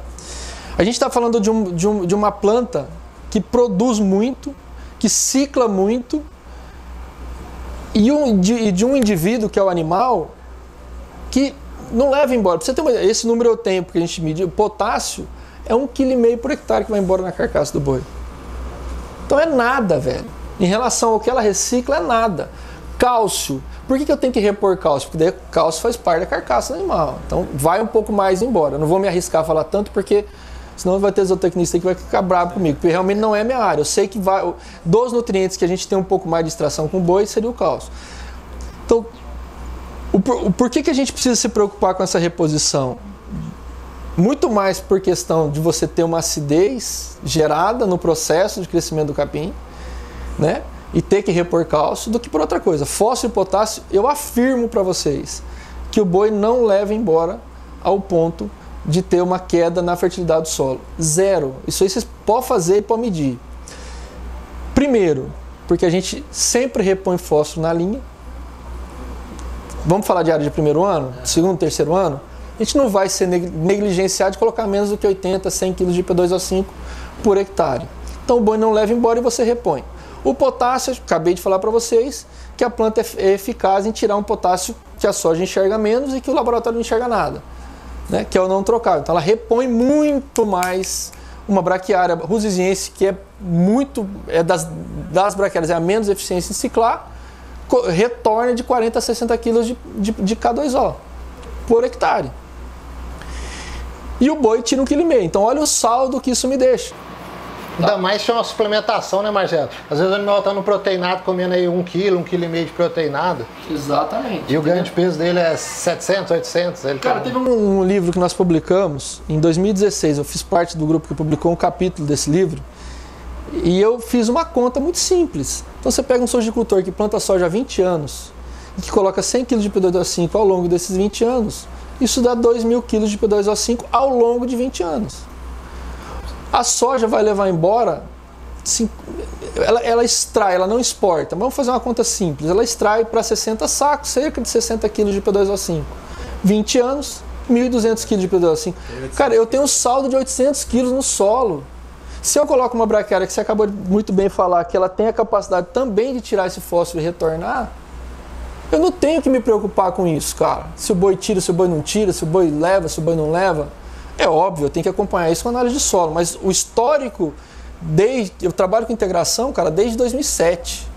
Speaker 3: A gente está falando de uma planta que produz muito, que cicla muito, e de um indivíduo, que é o animal, que não leva embora. Pra você ter esse número eu tenho, porque a gente mede. O potássio é 1,5 kg por hectare que vai embora na carcaça do boi. Então é nada, velho. Em relação ao que ela recicla, é nada. Cálcio. Por que eu tenho que repor cálcio? Porque daí cálcio faz parte da carcaça do animal. Então vai um pouco mais embora. Eu não vou me arriscar a falar tanto, porque senão vai ter zootecnista que vai ficar bravo comigo. Porque realmente não é minha área. Eu sei que dos nutrientes que a gente tem um pouco mais de extração com o boi, seria o cálcio. Então, por que a gente precisa se preocupar com essa reposição? Muito mais por questão de você ter uma acidez gerada no processo de crescimento do capim, né? E ter que repor cálcio, do que por outra coisa. Fósforo e potássio, eu afirmo para vocês que o boi não leva embora ao ponto de ter uma queda na fertilidade do solo. Zero. Isso aí vocês podem fazer e podem medir. Primeiro, porque a gente sempre repõe fósforo na linha. Vamos falar de área de primeiro ano, segundo, terceiro ano? A gente não vai ser negligenciado de colocar menos do que 80, 100 kg de P2O5 por hectare. Então o boi não leva embora e você repõe. O potássio, acabei de falar para vocês que a planta é eficaz em tirar um potássio que a soja enxerga menos e que o laboratório não enxerga nada, né? Que é o não trocável. Então ela repõe muito mais uma braquiária rusiziense, que das braquiárias é a menos eficiência em ciclar, retorna de 40 a 60 kg de K2O por hectare. E o boi tira 1,5 kg. Então olha o saldo que isso me deixa.
Speaker 1: Ainda mais se é uma suplementação, né, Marcelo? Às vezes o animal tá no proteinado, comendo aí 1 kg, 1,5 kg de proteinado.
Speaker 3: Exatamente.
Speaker 1: E o ganho de peso dele é 700, 800.
Speaker 3: Cara, teve um livro que nós publicamos em 2016. Eu fiz parte do grupo que publicou um capítulo desse livro. E eu fiz uma conta muito simples. Então você pega um sojicultor que planta soja há 20 anos e que coloca 100 kg de P2O5 ao longo desses 20 anos. Isso dá 2.000 kg de P2O5 ao longo de 20 anos. A soja vai levar embora, ela extrai, ela não exporta. Vamos fazer uma conta simples. Ela extrai para 60 sacos, cerca de 60 kg de P2O5. 20 anos, 1.200 kg de P2O5. Cara, eu tenho um saldo de 800 kg no solo. Se eu coloco uma braquiária, que você acabou de muito bem falar, que ela tem a capacidade também de tirar esse fósforo e retornar, eu não tenho que me preocupar com isso, cara. Se o boi tira, se o boi não tira, se o boi leva, se o boi não leva. É óbvio, eu tenho que acompanhar isso com análise de solo, mas o histórico, eu trabalho com integração, cara, desde 2007.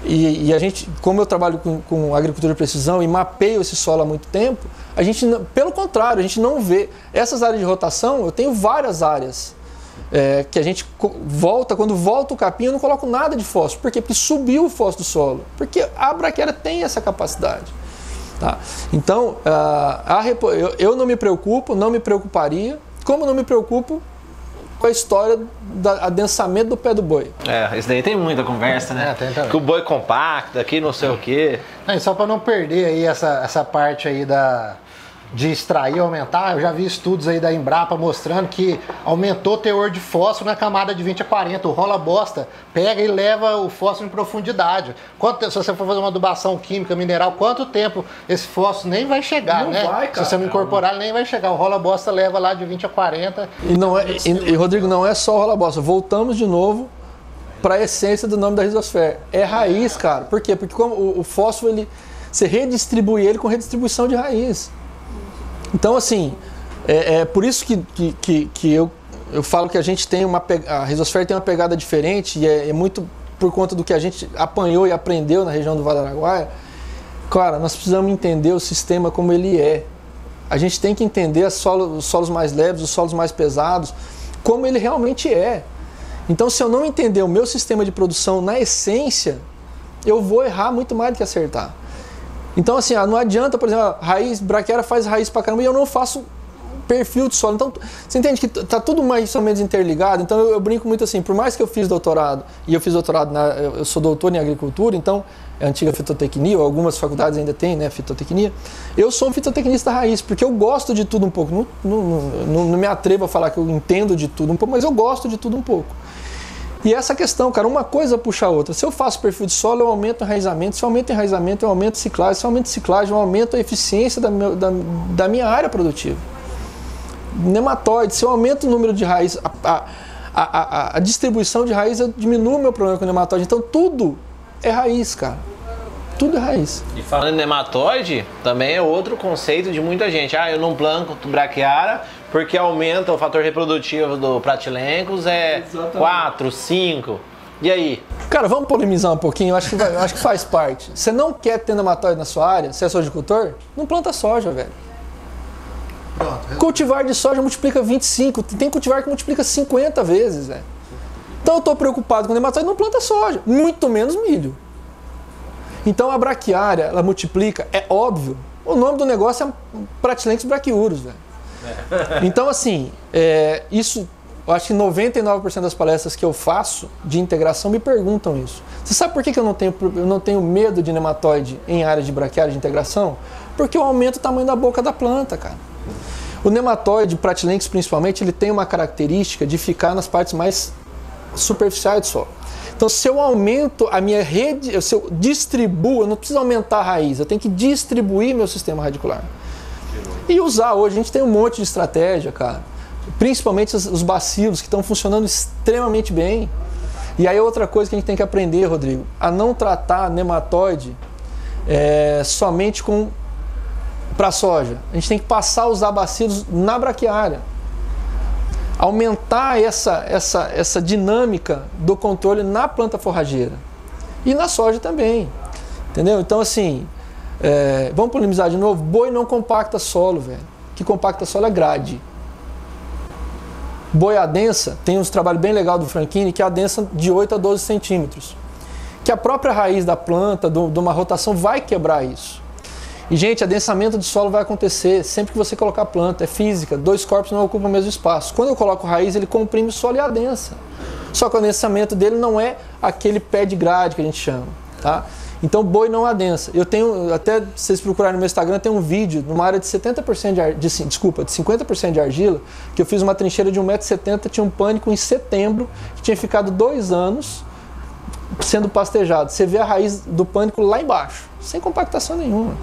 Speaker 3: E a gente, como eu trabalho com agricultura de precisão e mapeio esse solo há muito tempo, a gente, pelo contrário, a gente não vê. Essas áreas de rotação, eu tenho várias áreas que a gente volta, quando volta o capim, eu não coloco nada de fósforo. Por quê? Porque subiu o fósforo do solo. Porque a braquiária tem essa capacidade. Tá? Então, eu não me preocupo, não me preocuparia. Como não me preocupo a história do adensamento do pé do boi.
Speaker 2: Isso daí tem muita conversa, né?
Speaker 1: Tem também.
Speaker 2: Que o boi compacta, que não sei o quê.
Speaker 1: E só para não perder aí essa parte aí de extrair, aumentar, eu já vi estudos aí da Embrapa mostrando que aumentou o teor de fósforo na camada de 20 a 40. O rola bosta pega e leva o fósforo em profundidade. Se você for fazer uma adubação química, mineral, quanto tempo esse fósforo nem vai chegar,
Speaker 3: não
Speaker 1: né?
Speaker 3: Vai, cara.
Speaker 1: Se você não incorporar, ele nem vai chegar. O rola bosta leva lá de 20 a 40.
Speaker 3: E Rodrigo, não é só o rola bosta. Voltamos de novo para a essência do nome da Rizosfera. É raiz, cara. Por quê? Porque como o fósforo, você redistribui ele com redistribuição de raiz. Então, assim, é por isso que eu falo que a gente tem a Rizosfera tem uma pegada diferente e é muito por conta do que a gente apanhou e aprendeu na região do Vale do Araguaia. Cara, nós precisamos entender o sistema como ele é. A gente tem que entender os solos mais leves, os solos mais pesados, como ele realmente é. Então, se eu não entender o meu sistema de produção na essência, eu vou errar muito mais do que acertar. Então, assim, não adianta, por exemplo, a raiz braquiária faz raiz pra caramba e eu não faço perfil de solo. Então, você entende que tá tudo mais ou menos interligado. Então, eu brinco muito assim, por mais que eu fiz doutorado, e eu fiz doutorado, eu sou doutor em agricultura, então, é a antiga fitotecnia, algumas faculdades ainda têm, né, fitotecnia. Eu sou um fitotecnista raiz, porque eu gosto de tudo um pouco. Não me atrevo a falar que eu entendo de tudo um pouco, mas eu gosto de tudo um pouco. E essa questão, cara, uma coisa puxa a outra. Se eu faço perfil de solo, eu aumento o enraizamento. Se eu aumento o enraizamento, eu aumento ciclagem. Se eu aumento ciclagem, eu aumento a eficiência da minha área produtiva. Nematóide, se eu aumento o número de raiz, a distribuição de raiz, eu diminuo o meu problema com o nematóide. Então tudo é raiz, cara. Tudo é raiz.
Speaker 2: E falando em nematóide, também é outro conceito de muita gente. Eu não planto braquiária porque aumenta o fator reprodutivo do Pratylencos, 4, 5. E aí?
Speaker 3: Cara, vamos polemizar um pouquinho, eu acho que faz parte. Você não quer ter nematóide na sua área, se é sojicultor, não planta soja, velho. Cultivar de soja multiplica 25, tem cultivar que multiplica 50 vezes, velho. Então eu tô preocupado com nematóide, não planta soja, muito menos milho. Então a braquiária, ela multiplica, é óbvio, o nome do negócio é Pratylencos braquiurus, velho. Então, assim, isso, eu acho que 99% das palestras que eu faço de integração me perguntam isso. Você sabe por que eu não tenho medo de nematóide em área de braquiária de integração? Porque eu aumento o tamanho da boca da planta, cara. O nematóide, Pratylencos principalmente, ele tem uma característica de ficar nas partes mais superficiais do solo. Então, se eu aumento a minha rede, se eu distribuo, eu não preciso aumentar a raiz, eu tenho que distribuir meu sistema radicular. E usar hoje, a gente tem um monte de estratégia, cara. Principalmente os bacilos, que estão funcionando extremamente bem. E aí outra coisa que a gente tem que aprender, Rodrigo, a não tratar nematóide somente para soja. A gente tem que passar a usar bacilos na braquiária. Aumentar essa dinâmica do controle na planta forrageira. E na soja também. Entendeu? Então, assim, vamos polemizar de novo. Boi não compacta solo, velho. O que compacta solo é grade. Boi adensa, tem uns trabalhos bem legal do Franchini, que adensa de 8 a 12 centímetros. Que a própria raiz da planta, de uma rotação, vai quebrar isso. E, gente, adensamento de solo vai acontecer sempre que você colocar planta. É física, dois corpos não ocupam o mesmo espaço. Quando eu coloco raiz, ele comprime o solo e adensa. Só que o adensamento dele não é aquele pé de grade que a gente chama, tá? Então, boi não adensa. Eu tenho, até se vocês procurarem no meu Instagram, tem um vídeo numa área de 70% de 50% de argila, que eu fiz uma trincheira de 1,70 m, tinha um pânico em setembro, que tinha ficado 2 anos sendo pastejado. Você vê a raiz do pânico lá embaixo, sem compactação nenhuma.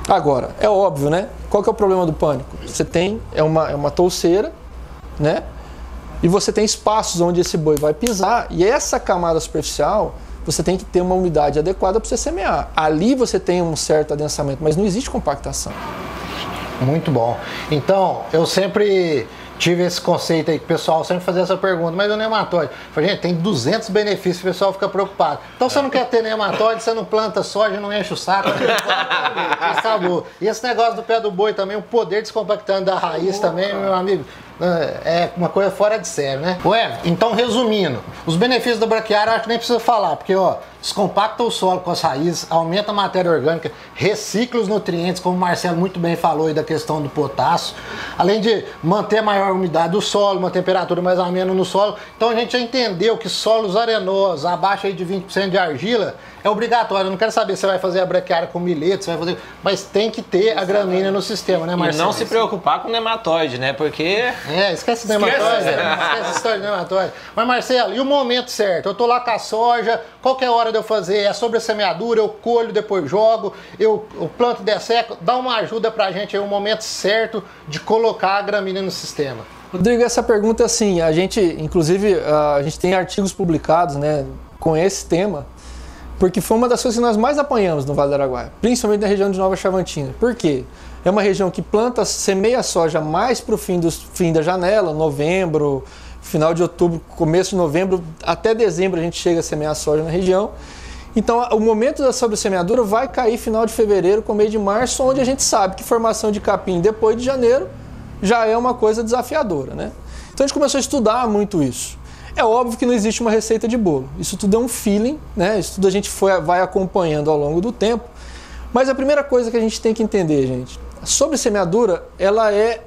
Speaker 3: Agora, é óbvio, né? Qual que é o problema do pânico? Você tem, é uma touceira, né? E você tem espaços onde esse boi vai pisar, e essa camada superficial, você tem que ter uma umidade adequada para você semear. Ali você tem um certo adensamento, mas não existe compactação.
Speaker 1: Muito bom. Então, eu sempre tive esse conceito aí, que o pessoal sempre fazia essa pergunta, mas o nematóide, falei, gente, tem 200 benefícios, o pessoal fica preocupado. Então você não quer ter nematóide, você não planta soja, não enche o saco, acabou. E esse negócio do pé do boi também, o poder descompactando da raiz também, meu amigo, é uma coisa fora de sério, né? Ué, então resumindo, os benefícios da braquiária eu acho que nem precisa falar, porque ó, descompacta o solo com as raízes, aumenta a matéria orgânica, recicla os nutrientes, como o Marcelo muito bem falou aí da questão do potássio, além de manter a maior umidade do solo, uma temperatura mais ou menos no solo. Então a gente já entendeu que solos arenosos, abaixo aí de 20% de argila, é obrigatório. Eu não quero saber se você vai fazer a braquiária com milheto, você vai fazer, mas tem que ter a gramínea no sistema, né, Marcelo?
Speaker 2: E não se preocupar com nematóide, né? Porque...
Speaker 1: esquece o nematóide, esquece a história do nematóide. Mas, Marcelo, e o momento certo? Eu tô lá com a soja, qual que é a hora de eu fazer? É sobre a semeadura, eu colho, depois jogo, eu planto e desseco. Dá uma ajuda pra gente aí, o momento certo de colocar a gramínea no sistema.
Speaker 3: Rodrigo, essa pergunta é assim, a gente, inclusive, a gente tem artigos publicados, né, com esse tema, porque foi uma das coisas que nós mais apanhamos no Vale do Araguaia, principalmente na região de Nova Chavantina. Por quê? É uma região que planta, semeia soja mais para o fim da janela, novembro, final de outubro, começo de novembro, até dezembro a gente chega a semear soja na região. Então o momento da sobressemeadura vai cair final de fevereiro, começo de março, onde a gente sabe que formação de capim depois de janeiro já é uma coisa desafiadora, né? Então a gente começou a estudar muito isso. É óbvio que não existe uma receita de bolo. Isso tudo é um feeling, né? Isso tudo a gente vai acompanhando ao longo do tempo. Mas a primeira coisa que a gente tem que entender, gente, a sobressemeadura, ela é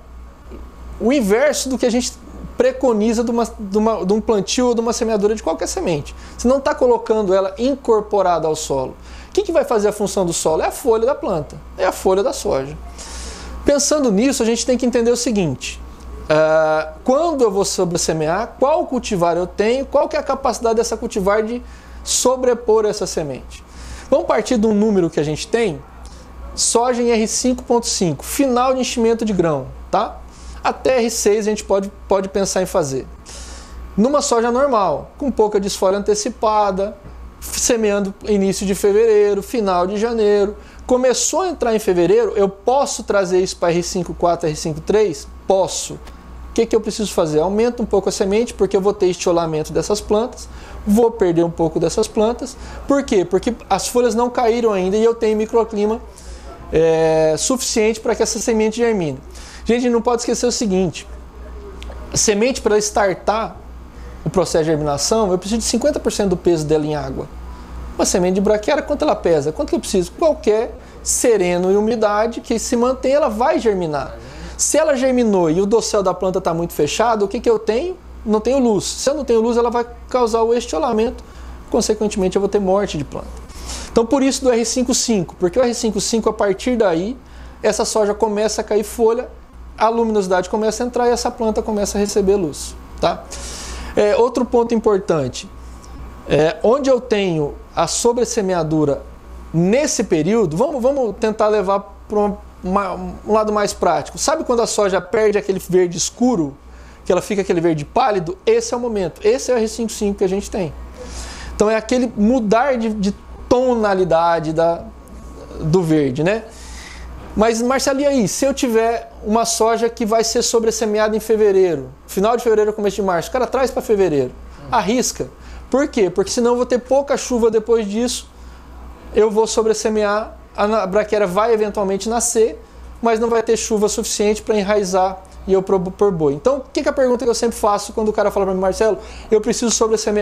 Speaker 3: o inverso do que a gente preconiza de um plantio ou de uma semeadura de qualquer semente. Você não está colocando ela incorporada ao solo. O que vai fazer a função do solo? É a folha da planta, é a folha da soja. Pensando nisso, a gente tem que entender o seguinte: quando eu vou sobressemear, qual cultivar eu tenho, qual que é a capacidade dessa cultivar de sobrepor essa semente. Vamos partir de um número que a gente tem, soja em R5.5, final de enchimento de grão, tá? Até R6 a gente pode pensar em fazer. Numa soja normal, com pouca desfolha antecipada, semeando início de fevereiro, final de janeiro, começou a entrar em fevereiro, eu posso trazer isso para R5.4, R5.3? Posso. O que eu preciso fazer? Aumento um pouco a semente, porque eu vou ter estiolamento dessas plantas, vou perder um pouco dessas plantas. Por quê? Porque as folhas não caíram ainda e eu tenho microclima suficiente para que essa semente germine. Gente, não pode esquecer o seguinte: a semente, para startar o processo de germinação, eu preciso de 50% do peso dela em água. Uma semente de braquiária, quanto ela pesa? Quanto que eu preciso? Qualquer sereno e umidade que se mantém, ela vai germinar. Se ela germinou e o dossel da planta está muito fechado, o que eu tenho? Não tenho luz. Se eu não tenho luz, ela vai causar o estiolamento, consequentemente eu vou ter morte de planta. Então por isso do R5.5, porque o R5.5, a partir daí, essa soja começa a cair folha, a luminosidade começa a entrar e essa planta começa a receber luz. Tá? Outro ponto importante, onde eu tenho a sobressemeadura nesse período, vamos tentar levar para um lado mais prático. Sabe quando a soja perde aquele verde escuro, que ela fica aquele verde pálido? Esse é o momento, esse é o R5.5 que a gente tem. Então é aquele mudar de tonalidade do verde, né? Mas, Marcelo, e aí? Se eu tiver uma soja que vai ser sobressemeada em fevereiro, final de fevereiro, começo de março, o cara traz para fevereiro, arrisca. Por quê? Porque senão eu vou ter pouca chuva depois disso, eu vou sobressemear, a braquiária vai eventualmente nascer, mas não vai ter chuva suficiente para enraizar e eu pôr boi. Então, o que é a pergunta que eu sempre faço quando o cara fala para mim: Marcelo, eu preciso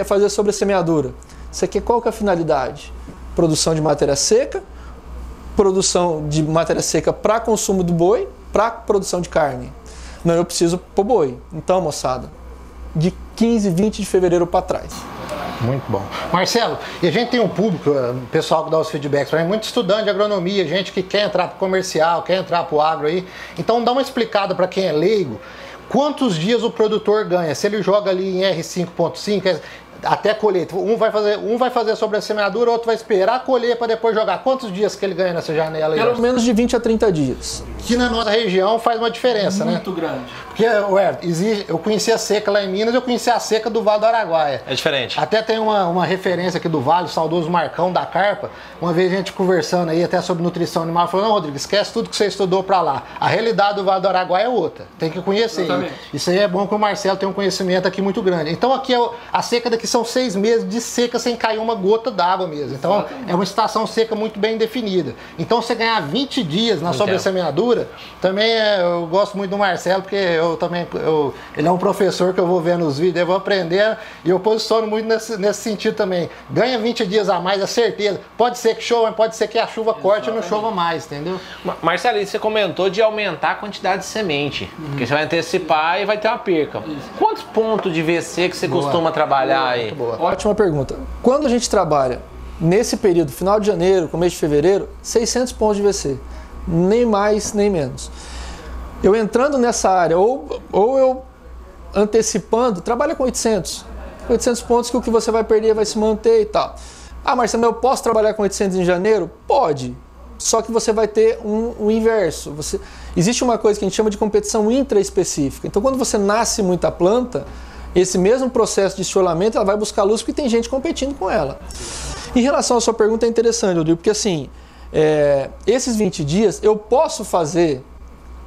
Speaker 3: fazer sobressemeadura. Isso aqui, qual que é a finalidade? Produção de matéria seca, produção de matéria seca para consumo do boi, para produção de carne. Não, eu preciso pôr boi. Então, moçada, de 15, 20 de fevereiro para trás.
Speaker 1: Muito bom. Marcelo, e a gente tem um público, o pessoal que dá os feedbacks para mim, muito estudante de agronomia, gente que quer entrar para o comercial, quer entrar para o agro aí. Então dá uma explicada para quem é leigo, quantos dias o produtor ganha? Se ele joga ali em R5.5, até colheita, um vai fazer sobre a semeadura, outro vai esperar colher para depois jogar. Quantos dias que ele ganha nessa janela aí?
Speaker 3: Pelo menos de 20 a 30 dias.
Speaker 1: Que na nossa região faz uma diferença,
Speaker 3: muito grande.
Speaker 1: Porque, eu conheci a seca lá em Minas, eu conheci a seca do Vale do Araguaia.
Speaker 2: É diferente.
Speaker 1: Até tem uma referência aqui do Vale, o saudoso Marcão da Carpa. Uma vez a gente conversando aí até sobre nutrição animal, falou: não, Rodrigo, esquece tudo que você estudou pra lá. A realidade do Vale do Araguaia é outra. Tem que conhecer. Isso aí é bom que o Marcelo tem um conhecimento aqui muito grande. Então aqui a seca daqui aqui são 6 meses de seca sem cair uma gota d'água mesmo. Então é uma estação seca muito bem definida. Então você ganhar 20 dias na sobressemeadura, também eu gosto muito do Marcelo, porque ele é um professor que eu vou ver nos vídeos, eu vou aprender e eu posiciono muito nesse sentido também. Ganha 20 dias a mais, é certeza. Pode ser que chova, mas pode ser que a chuva corte e não chova mais, entendeu?
Speaker 2: Marcelo, você comentou de aumentar a quantidade de semente, porque você vai antecipar e vai ter uma perca. Quantos pontos de VC que você costuma trabalhar aí?
Speaker 3: Boa. Ótima pergunta. Quando a gente trabalha nesse período, final de janeiro, começo de fevereiro, 600 pontos de VC. Nem mais, nem menos. Eu entrando nessa área, ou eu antecipando, trabalha com 800. 800 pontos que o que você vai perder vai se manter e tal. Ah, Marcelo, eu posso trabalhar com 800 em janeiro? Pode. Só que você vai ter um inverso. Existe uma coisa que a gente chama de competição intraespecífica. Então, quando você nasce muita planta, esse mesmo processo de estiolamento, ela vai buscar luz porque tem gente competindo com ela. Em relação à sua pergunta, é interessante, Rodrigo, porque assim, esses 20 dias eu posso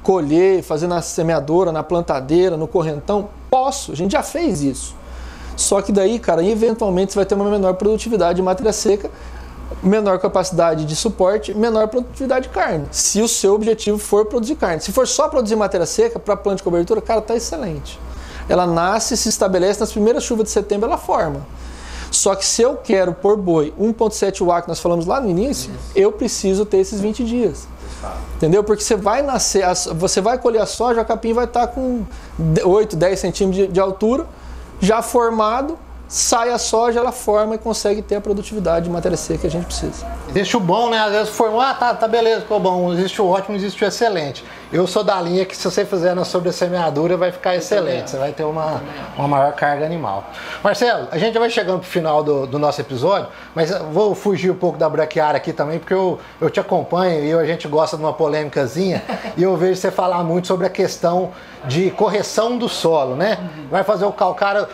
Speaker 3: colher, fazer na semeadora, na plantadeira, no correntão? Posso, a gente já fez isso. Só que daí, cara, eventualmente você vai ter uma menor produtividade de matéria seca, menor capacidade de suporte, menor produtividade de carne, se o seu objetivo for produzir carne. Se for só produzir matéria seca para planta de cobertura, cara, tá excelente. Ela nasce, se estabelece, nas primeiras chuvas de setembro ela forma. Só que se eu quero pôr boi 1.7 UA, que nós falamos lá no início, eu preciso ter esses 20 dias. Entendeu? Porque você vai nascer, você vai colher a soja, a capim vai estar com 8, 10 centímetros de altura, já formado, sai a soja, ela forma e consegue ter a produtividade de matéria seca que a gente precisa.
Speaker 1: Existe o bom, né? Às vezes formou, tá beleza, ficou bom. Existe o ótimo, existe o excelente. Eu sou da linha que se você fizer na sobressemeadura vai ficar excelente. Você vai ter uma maior carga animal. Marcelo, a gente já vai chegando pro final do nosso episódio, mas vou fugir um pouco da braquiária aqui também, porque eu te acompanho e a gente gosta de uma polêmicazinha e eu vejo você falar muito sobre a questão de correção do solo, né? Vai fazer o calcário,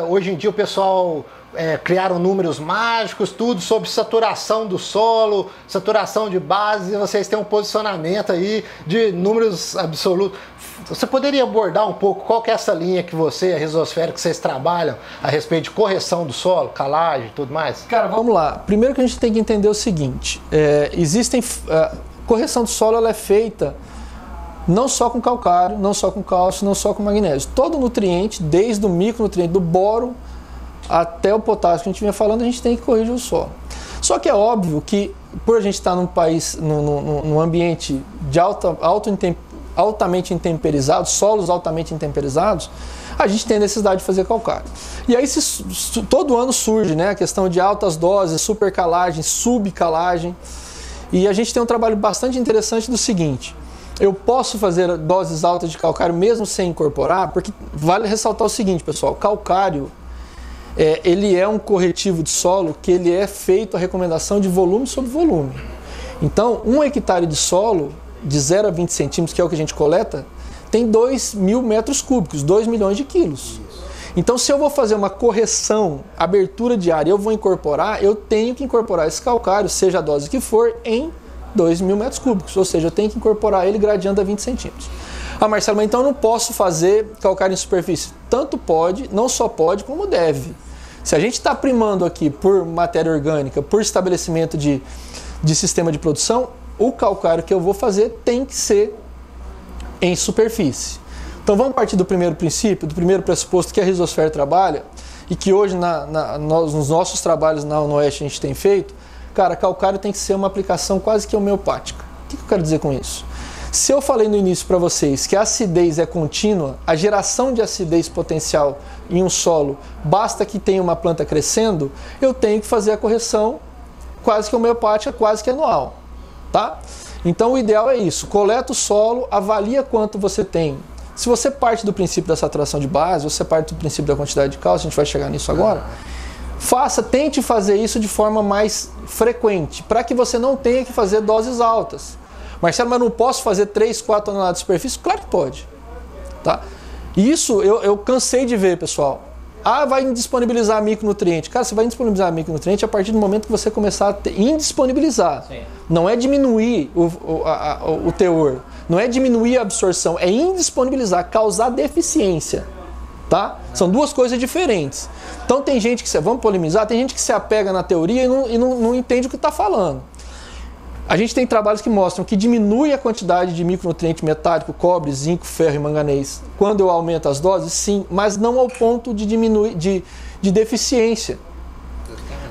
Speaker 1: hoje em dia o pessoal criaram números mágicos, tudo sobre saturação do solo, saturação de base, vocês têm um posicionamento aí de números absolutos. Você poderia abordar um pouco qual que é essa linha que a Rizosfera, que vocês trabalham a respeito de correção do solo, calagem e tudo mais?
Speaker 3: Cara, vamos lá. Primeiro que a gente tem que entender o seguinte, correção do solo ela é feita não só com calcário, não só com cálcio, não só com magnésio. Todo nutriente, desde o micronutriente do boro até o potássio que a gente vinha falando, a gente tem que corrigir o solo. Só que é óbvio que, por a gente estar num país, num ambiente de altamente intemperizado, solos altamente intemperizados, a gente tem necessidade de fazer calcário. E aí todo ano surge, né, a questão de altas doses, supercalagem, subcalagem, e a gente tem um trabalho bastante interessante do seguinte: eu posso fazer doses altas de calcário mesmo sem incorporar, porque vale ressaltar o seguinte, pessoal, calcário ele é um corretivo de solo que ele é feito a recomendação de volume sobre volume. Então, 1 hectare de solo de 0 a 20 centímetros, que é o que a gente coleta, tem 2.000 metros cúbicos, 2 milhões de quilos. Então, se eu vou fazer uma correção, abertura de área, eu vou incorporar, eu tenho que incorporar esse calcário, seja a dose que for, em 2.000 metros cúbicos, ou seja, eu tenho que incorporar ele gradiando a 20 centímetros. Ah, Marcelo, mas então eu não posso fazer calcário em superfície? Tanto pode, não só pode, como deve. Se a gente está primando aqui por matéria orgânica, por estabelecimento de sistema de produção, o calcário que eu vou fazer tem que ser em superfície. Então vamos partir do primeiro princípio, do primeiro pressuposto que a Rizosfera trabalha e que hoje nos nossos trabalhos na UNOeste a gente tem feito. Cara, calcário tem que ser uma aplicação quase que homeopática. O que eu quero dizer com isso? Se eu falei no início para vocês que a acidez é contínua, a geração de acidez potencial em um solo, basta que tenha uma planta crescendo, eu tenho que fazer a correção quase que homeopática, quase que anual, tá? Então o ideal é isso, coleta o solo, avalia quanto você tem. Se você parte do princípio da saturação de base, você parte do princípio da quantidade de cálcio, a gente vai chegar nisso agora, tente fazer isso de forma mais frequente, para que você não tenha que fazer doses altas. Marcelo, mas não posso fazer 3, 4 toneladas de superfície? Claro que pode. Tá? Isso eu cansei de ver, pessoal. Ah, vai indisponibilizar micronutriente. Cara, você vai indisponibilizar micronutriente a partir do momento que você começar a indisponibilizar. Sim. Não é diminuir o teor, não é diminuir a absorção, é indisponibilizar, causar deficiência. Tá? São duas coisas diferentes. Então tem gente que, vamos polemizar, tem gente que se apega na teoria e não entende o que está falando. A gente tem trabalhos que mostram que diminui a quantidade de micronutriente metálico, cobre, zinco, ferro e manganês. Quando eu aumento as doses, sim, mas não ao ponto de diminuir de deficiência.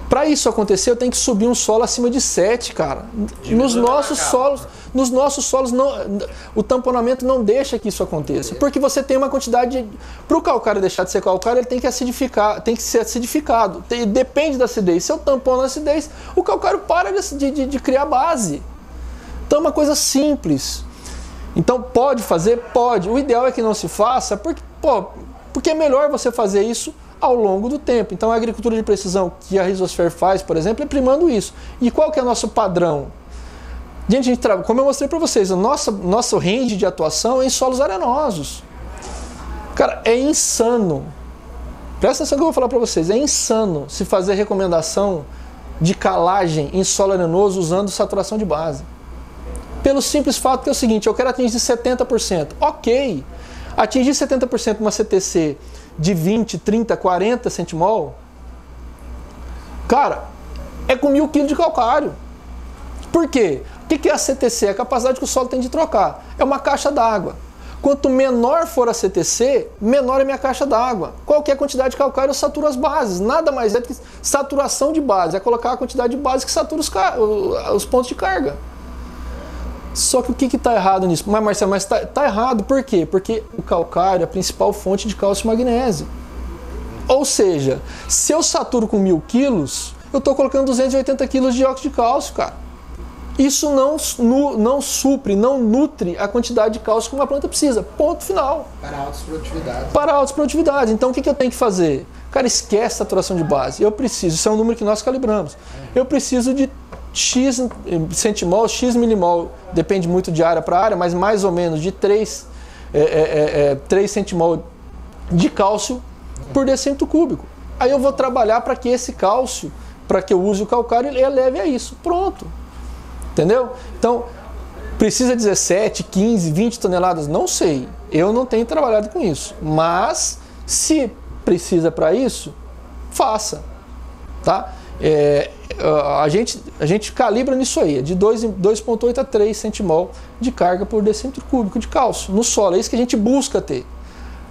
Speaker 3: Para isso acontecer, eu tenho que subir um solo acima de 7, cara. Nos nossos solos, não, o tamponamento não deixa que isso aconteça. Porque você tem uma quantidade... Para o calcário deixar de ser calcário, ele tem que acidificar, tem que ser acidificado. Depende da acidez. Se eu tampono a acidez, o calcário para de criar base. Então é uma coisa simples. Então pode fazer? Pode. O ideal é que não se faça, porque é melhor você fazer isso ao longo do tempo. Então a agricultura de precisão que a Rhizosphere faz, por exemplo, é primando isso. E qual que é o nosso padrão? Gente, como eu mostrei para vocês, o nosso range de atuação é em solos arenosos. Cara, é insano. Presta atenção que eu vou falar para vocês. É insano se fazer recomendação de calagem em solo arenoso usando saturação de base. Pelo simples fato que é o seguinte, eu quero atingir 70%. Ok, atingir 70% uma CTC de 20, 30, 40 centimol, cara, é com 1000 kg de calcário. Por quê? O que é a CTC? É a capacidade que o solo tem de trocar. É uma caixa d'água. Quanto menor for a CTC, menor é a minha caixa d'água. Qualquer quantidade de calcário eu saturo as bases. Nada mais é do que saturação de base. É colocar a quantidade de base que satura os pontos de carga. Só que o que está errado nisso? Mas Marcelo, tá errado por quê? Porque o calcário é a principal fonte de cálcio e magnésio. Ou seja, se eu saturo com 1000 quilos, eu estou colocando 280 quilos de dióxido de cálcio, cara. Isso não supre, não nutre a quantidade de cálcio que uma planta precisa. Ponto final.
Speaker 1: Para altas produtividades.
Speaker 3: Para altas produtividades. Então o que eu tenho que fazer? Cara, esquece saturação de base. Eu preciso, isso é um número que nós calibramos. Eu preciso de X centimol, X milimol, depende muito de área para área, mas mais ou menos de 3 centimol de cálcio por decímetro cúbico. Aí eu vou trabalhar para que esse cálcio, para que eu use o calcário, ele eleve a isso. Pronto. Entendeu? Então, precisa 17, 15, 20 toneladas? Não sei. Eu não tenho trabalhado com isso. Mas, se precisa para isso, faça. Tá? A gente calibra nisso aí, de 2,8 a 3 centimol de carga por decímetro cúbico de cálcio no solo. É isso que a gente busca ter.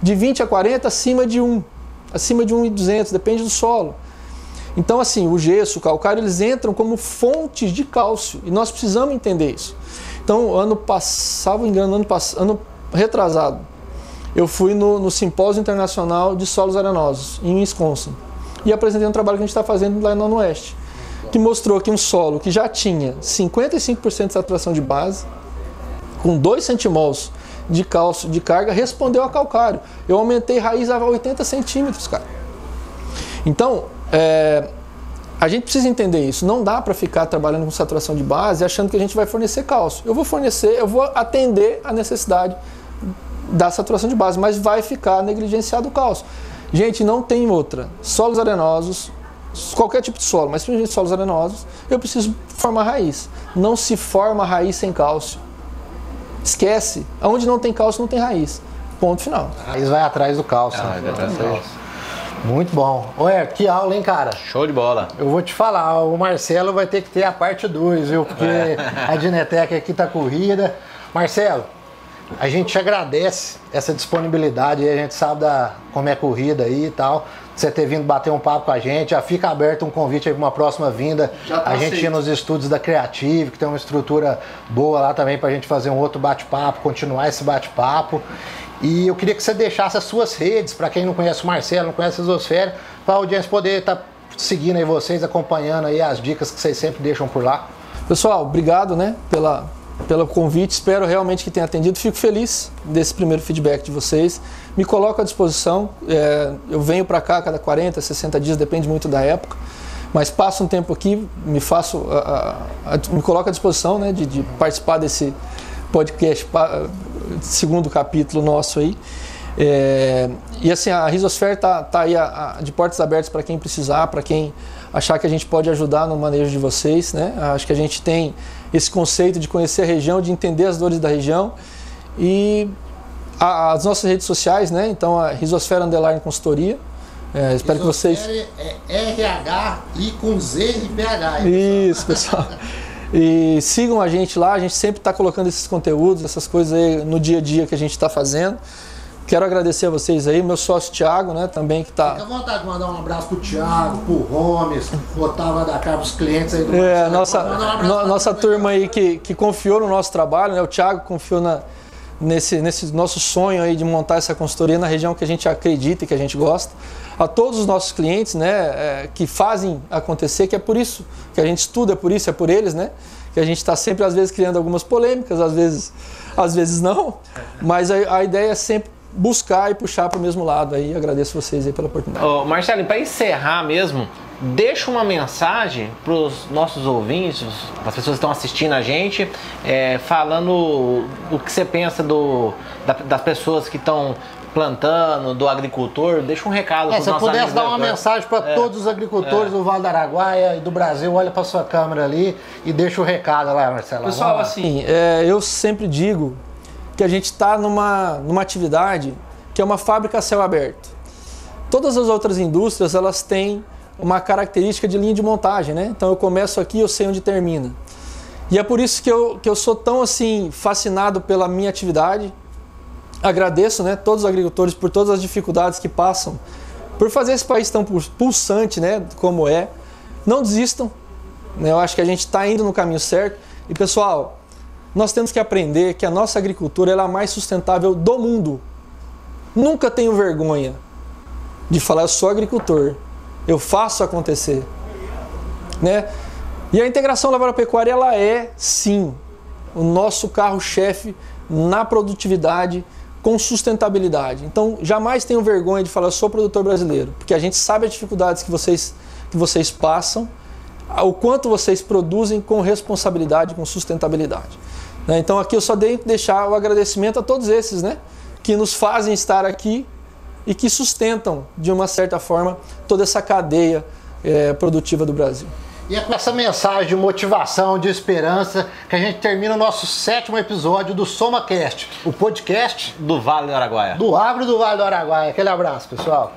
Speaker 3: De 20 a 40 acima de 1,200, depende do solo. Então assim, o gesso, o calcário, eles entram como fontes de cálcio e nós precisamos entender isso. Então ano retrasado, eu fui no Simpósio Internacional de Solos Arenosos em Wisconsin e apresentei um trabalho que a gente está fazendo lá no Oeste, que mostrou que um solo que já tinha 55% de saturação de base, com 2 centimols de cálcio de carga, respondeu a calcário. Eu aumentei raiz a 80 centímetros, cara. Então, a gente precisa entender isso. Não dá para ficar trabalhando com saturação de base achando que a gente vai fornecer cálcio. Eu vou atender a necessidade da saturação de base, mas vai ficar negligenciado o cálcio. Gente, não tem outra. Solos arenosos, qualquer tipo de solo, mas principalmente solos arenosos, eu preciso formar raiz. Não se forma raiz sem cálcio. Esquece. Onde não tem cálcio, não tem raiz. Ponto final.
Speaker 1: A raiz vai atrás do cálcio. Muito bom. Olha, que aula, hein, cara?
Speaker 2: Show de bola.
Speaker 1: Eu vou te falar, o Marcelo vai ter que ter a parte 2, viu? Porque a Dinetec aqui tá corrida. Marcelo, a gente agradece essa disponibilidade, a gente sabe como é corrida aí e tal. Você ter vindo bater um papo com a gente, já fica aberto um convite aí para uma próxima vinda. A gente ir nos estúdios da Creative, que tem uma estrutura boa lá também para a gente fazer um outro bate-papo, continuar esse bate-papo. E eu queria que você deixasse as suas redes, para quem não conhece o Marcelo, não conhece a Rhizosphere, para a audiência poder estar seguindo aí vocês, acompanhando aí as dicas que vocês sempre deixam por lá.
Speaker 3: Pessoal, obrigado, né, pelo convite, espero realmente que tenha atendido, fico feliz desse primeiro feedback de vocês, me coloco à disposição, eu venho para cá a cada 40, 60 dias, depende muito da época, mas passo um tempo aqui, me coloco à disposição, né, de participar desse podcast, segundo capítulo nosso aí, e assim, a Rhizosphere tá aí de portas abertas para quem precisar, para quem achar que a gente pode ajudar no manejo de vocês, né? Acho que a gente tem esse conceito de conhecer a região, de entender as dores da região e As nossas redes sociais, né? Então, a Rizosfera Underline Consultoria. Espero que vocês...
Speaker 1: É RH e com Z e BH.
Speaker 3: Isso, pessoal. E sigam a gente lá, a gente sempre está colocando esses conteúdos, essas coisas aí no dia a dia que a gente está fazendo. Quero agradecer a vocês aí, meu sócio Thiago, né, também que tá...
Speaker 1: Fica à vontade de mandar um abraço pro Thiago, pro Gomes, Otávio da Carpa, os clientes aí do
Speaker 3: nossa turma aí que confiou no nosso trabalho, né, o Thiago confiou nesse nosso sonho aí de montar essa consultoria na região que a gente acredita e que a gente gosta. A todos os nossos clientes, né, que fazem acontecer, que é por isso que a gente estuda, é por isso, é por eles, né, que a gente está sempre às vezes criando algumas polêmicas, às vezes não, mas a ideia é sempre buscar e puxar para o mesmo lado. Aí agradeço vocês aí pela oportunidade.
Speaker 2: Marcelo, para encerrar mesmo, deixa uma mensagem para os nossos ouvintes, para as pessoas que estão assistindo a gente, falando o que você pensa das pessoas que estão plantando, do agricultor. Deixa um recado para os nossos amigos.
Speaker 1: Se pudesse dar uma mensagem para todos os agricultores do Vale do Araguaia e do Brasil, olha para sua câmera ali e deixa o recado lá, Marcelo.
Speaker 3: Pessoal, assim, eu sempre digo que a gente está numa atividade que é uma fábrica a céu aberto. Todas as outras indústrias, elas têm uma característica de linha de montagem, né? Então eu começo aqui, eu sei onde termina. E é por isso que eu sou tão assim fascinado pela minha atividade. Agradeço, né, todos os agricultores por todas as dificuldades que passam, por fazer esse país tão pulsante, né, como é. Não desistam, né? Eu acho que a gente está indo no caminho certo. E pessoal, nós temos que aprender que a nossa agricultura ela é a mais sustentável do mundo. Nunca tenho vergonha de falar, eu sou agricultor, eu faço acontecer, né? E a integração lavoura-pecuária, ela é, sim, o nosso carro-chefe na produtividade com sustentabilidade. Então, jamais tenho vergonha de falar, eu sou produtor brasileiro, porque a gente sabe as dificuldades que vocês passam, o quanto vocês produzem com responsabilidade, com sustentabilidade. Então aqui eu só tenho que deixar o agradecimento a todos esses, né, que nos fazem estar aqui e que sustentam, de uma certa forma, toda essa cadeia produtiva do Brasil.
Speaker 1: E é com essa mensagem de motivação, de esperança, que a gente termina o nosso 7º episódio do SomaCast, o podcast
Speaker 2: do Vale do Araguaia.
Speaker 1: Do Agro do Vale do Araguaia. Aquele abraço, pessoal.